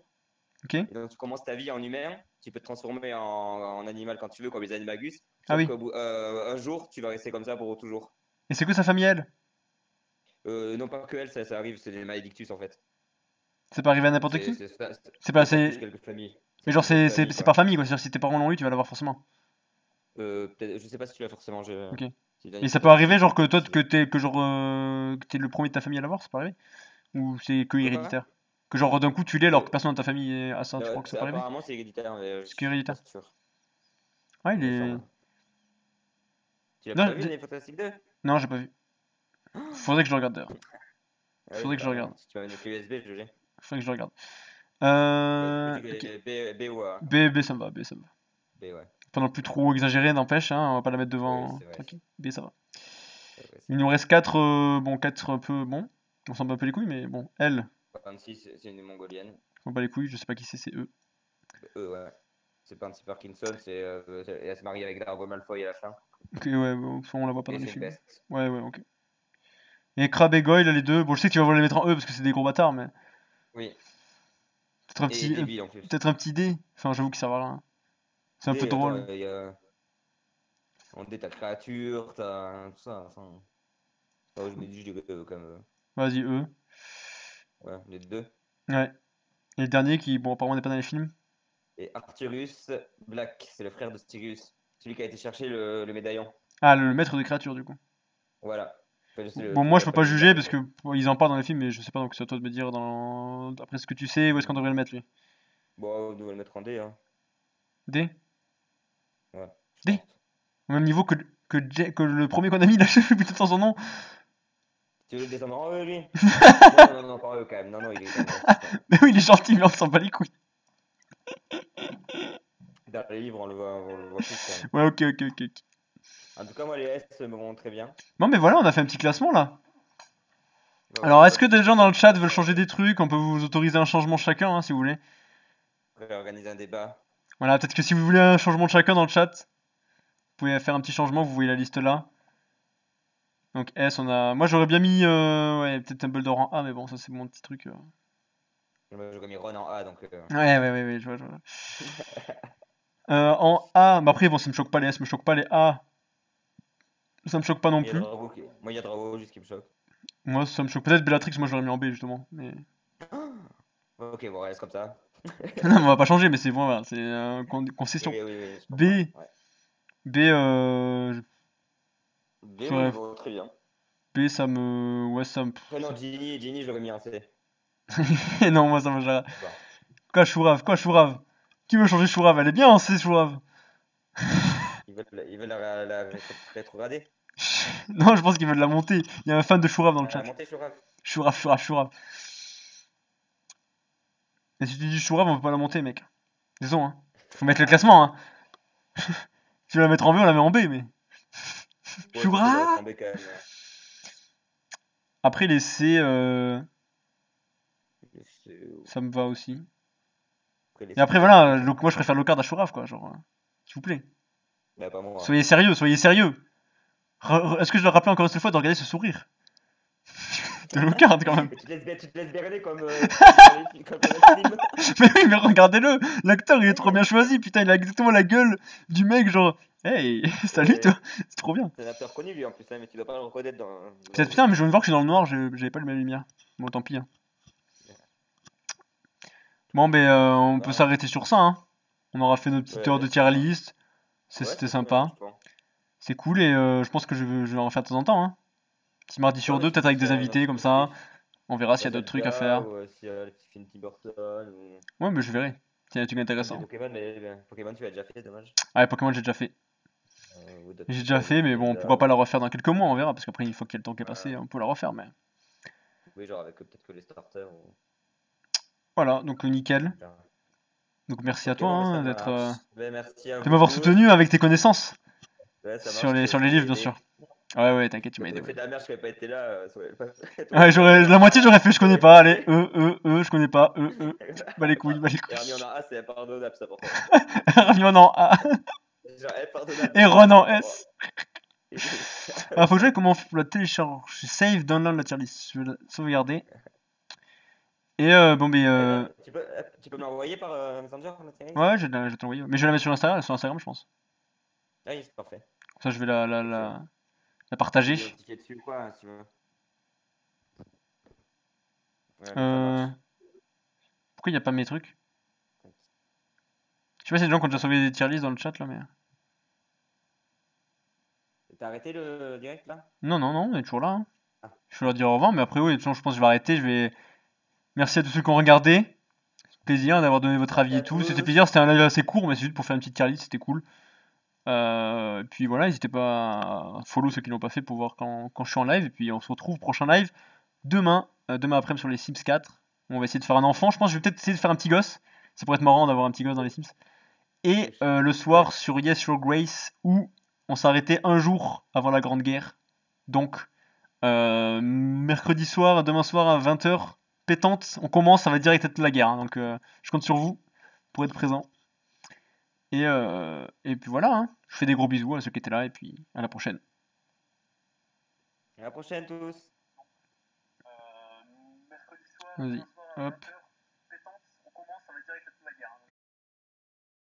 Ok. Et donc, tu commences ta vie en humain. Tu peux te transformer en animal quand tu veux, comme les animagus. Ah Sauf oui. qu'au bout, un jour, tu vas rester comme ça pour toujours. Et c'est que sa famille, elle? Non, pas que elle, ça arrive, c'est des malédictus en fait. C'est pas arrivé à n'importe qui? C'est pas Oui, ça touche assez. quelques familles. Mais Ça genre, touche quelques c'est familles, c'est quoi. par famille, quoi. C'est-à-dire, si tes parents l'ont eu, tu vas l'avoir forcément. Je sais pas si tu l'as forcément. Ok. C'est une Et ça peut hypothèse arriver, active, genre, quoi. que toi, que t'es le premier de ta famille à l'avoir, c'est pas arrivé? Ou c'est que Quoi? héréditaire? Que genre, d'un coup, tu l'es alors que Euh, personne dans ta famille a ça, tu crois que ça peut arriver? Apparemment, c'est héréditaire, mais je C'est que suis pas héréditaire. sûr. Ouais, il Il me est. semble. Tu l'as Non, pas vu, les Fantastic 2? non, j'ai pas vu. Faudrait que je le regarde d'ailleurs. Ah oui, Faudrait que je le regarde. si tu m'as une clé USB, je l'ai. Faudrait que je le regarde. Ok. B ou A? B, ça me va, B, ça me va. B, ouais. Pas non plus trop exagéré, n'empêche, hein, on va pas la mettre Oui, devant. c'est vrai. Tranquille. B, ça va. C'est vrai, Il c'est nous vrai. reste 4, bon, 4 un peu, bon. On s'en bat un peu les couilles, mais bon. L, 26, c'est une mongolienne. on s'en bat les couilles, je sais pas qui c'est E. E, ouais. C'est Pansy Parkinson, elle se marie avec Drago Malfoy à la fin. Ok, ouais, bon, on la voit pas dans Et les c'est une films. peste. Ouais, ouais, ok. Et Crabbe et Goyle, les deux. Bon, je sais que tu vas vouloir les mettre en E parce que c'est des gros bâtards, mais. Oui. Peut-être un Et petit. débile en plus. Peut-être un petit D. Enfin, j'avoue que ça va rien. C'est un peu D, attends, drôle. en D, t'as créature, t'as tout ça. Enfin, je me dis, je dirais comme. Vas-y, E. Ouais, les deux. Ouais. Et le dernier qui, bon, apparemment n'est pas dans les films. Et Arthurus Black, c'est le frère de Sirius. Celui qui a été chercher le médaillon. Ah, le maître des créatures, du coup. Voilà. Enfin, c'est le Bon, truc moi de je la peux pas famille juger Black, parce quoi. que bon, ils en parlent dans les films, mais je sais pas, donc c'est à toi de me dire après ce que tu sais où est-ce qu'on devrait le mettre lui. Bon, on doit le mettre en D, hein. D? Ouais, je D? pense. Au même niveau que le premier qu'on a mis là, je sais plus de son nom. Tu veux le descendre en E, lui? Non, non, non, pas E quand même. Non, non, il est quand même gentil, ça. Mais oui, il est gentil, mais on s'en bat les couilles. Dans les livres, on le voit plus quand même. Ouais, ok, ok, ok, ok. En tout cas, moi, les S me vont très bien. Bon, mais voilà, on a fait un petit classement là. Bah oui, Alors, on est-ce va que des discuter gens dans le peut-être chat plus veulent tard. changer des trucs? On peut vous autoriser un changement chacun, hein, si vous voulez. Organiser un débat. Voilà, peut-être que si vous voulez un changement de chacun dans le chat, vous pouvez faire un petit changement, vous voyez la liste là. Donc S, on a. Moi j'aurais bien mis ouais, peut-être Dumbledore en A, mais bon, ça c'est mon petit truc. Moi, j'aurais mis Ron en A, donc. Ouais, ouais, ouais, ouais, je vois, je vois. En A, bah après, bon, ça me choque pas les S, me choque pas les A, ça me choque pas non Il y a plus. Drago Moi, il y a Drago juste qui me choque. Moi, ça me choque. Peut-être Bellatrix, moi j'aurais mis en B justement. Mais... Ok, bon, reste comme ça. non, mais on va pas changer, mais c'est bon, voilà, c'est Oui, concession. oui, oui, oui, je B, comprends. Ouais. B, B, moi, il j'aurais- me va très bien. B, ça me. Ouais, ça me. Après, non, Ginny, je l'aurais mis en C. non, moi ça me. Je sais pas. Quoi, Chourave? Quoi, Chourave? Qui veut changer Chourave? Elle est bien en C, Chourave. Ils veulent la rétrograder. non, je pense qu'ils veulent la monter. Il y a un fan de Chourave dans le chat. La montée, Chourave. Chourave, Chourave, Chourave. Et si tu dis Chourave, on peut pas la monter, mec. Désolé, hein. Faut mettre le classement, hein. Tu veux la mettre en B, on la met en B, mais. Ouais, c'est chaud de la mettre Chourave! en B quand même. Après, les C, C'est- ça me va aussi. Après, les Et après, C, voilà, ça me moi je va. préfère Locard à Chourave, quoi. Genre, s'il vous plaît. Mais pas moi. Soyez sérieux, soyez sérieux. Est-ce que je dois rappeler encore une fois de regarder ce sourire de Locard quand même. Et tu te laisses berner comme dans le film. Mais oui, mais regardez-le. L'acteur il est trop bien choisi. Putain, il a exactement la gueule du mec, genre. Hey, salut toi. C'est trop bien. C'est un acteur connu lui en plus, hein, mais tu dois pas le reconnaître dans la Peut-être vie. putain, mais je viens de voir que je suis dans le noir, j'avais pas le même lumière. Bon, tant pis, hein. Bon, ben, on peut Ah, s'arrêter sur ça, hein. On aura fait notre petite ouais, heure bien de sûr, tier hein. list. Ouais, C'était c'était cool, hein, sympa. franchement. C'est cool et je pense que je vais en faire de temps en temps, hein. Petit mardi Ouais, sur mais deux, tu peut-être peux avec des faire un invités petit comme peu plus ça. vite. On verra s'il y Soit a d'autres trucs à Zelda, faire. ou s'il y a le petit film Tim Burton, ou Ouais, mais je verrai. Tiens, un truc même des intéressant. Pokémon, mais Pokémon tu l'as déjà fait, dommage. Ah, ouais, Pokémon, j'ai déjà fait. Ou d'autres J'ai trucs, déjà fait, des mais bon, Zelda, pourquoi pas ou. la refaire dans quelques mois, on verra. Parce qu'après, une fois qu'il y a le temps qui est passé, Voilà. on peut la refaire. Mais Oui, genre avec peut-être que les starters. voilà, donc nickel. Genre. Donc merci à Ok, toi bon, mais ça hein, marche. Ben, merci à de vous m'avoir soutenu tous. avec tes connaissances Ouais, ça sur marche, sur je les t'ai livres, bien sûr. aidé. Ouais, ouais, t'inquiète, tu Quand m'as aidé, t'aurais fait ouais. de la merde, je n'aurais pas été là. Ouais, T'aurais mis en la moitié A, j'aurais fait, je connais t'aurais pas. Allez, écouté. je connais pas. Bah les couilles, bah les Et remis en couilles. A, c'est impardonnable, ça, par contre. Ramion en A. Genre, impardonnable, Et c'est Ron en impossible pour moi. S. Alors, faut que je vois comment on la télécharge. Save, download la tier list. Je vais la sauvegarder. Et bon, mais Attends, tu peux me l'envoyer par Messenger, la série? ouais, je vais t'envoyer. Mais je vais la mettre sur Instagram, je pense. Ah oui, c'est parfait. Comme ça, je vais Ok. la Tu peux partager. m'identifier dessus ou quoi, si tu veux. Ouais, mais ça Euh, marche. Pourquoi il n'y a pas mes trucs? Je sais pas si y a des gens qui ont déjà sauvé des tier lists dans le chat là, mais. T'as arrêté le direct là? Non, non, non, on est toujours là, hein. Ah, Je vais leur dire au revoir, mais après, oui, de toute façon, je pense que je vais arrêter. Je vais. Merci à tous ceux qui ont regardé. Plaisir d'avoir donné votre merci avis à et tout. C'était tous. plaisir, c'était un live assez court, mais c'est juste pour faire une petite tier list, c'était cool. Et puis voilà, n'hésitez pas à follow ceux qui l'ont pas fait pour voir quand je suis en live. Et puis on se retrouve prochain live demain, demain après-midi sur les Sims 4. On va essayer de faire un enfant. Je pense que je vais peut-être essayer de faire un petit gosse. Ça pourrait être marrant d'avoir un petit gosse dans les Sims. Et Oui. le soir sur Yes Your Grace, où on s'arrêtait un jour avant la Grande Guerre. Donc, mercredi soir, demain soir à 20h, pétante, on commence, ça va direct être la guerre, hein. Donc je compte sur vous pour être présent. Et puis voilà, hein. Je fais des gros bisous à ceux qui étaient là, et puis à la prochaine. À la prochaine tous. Vas-y, hop.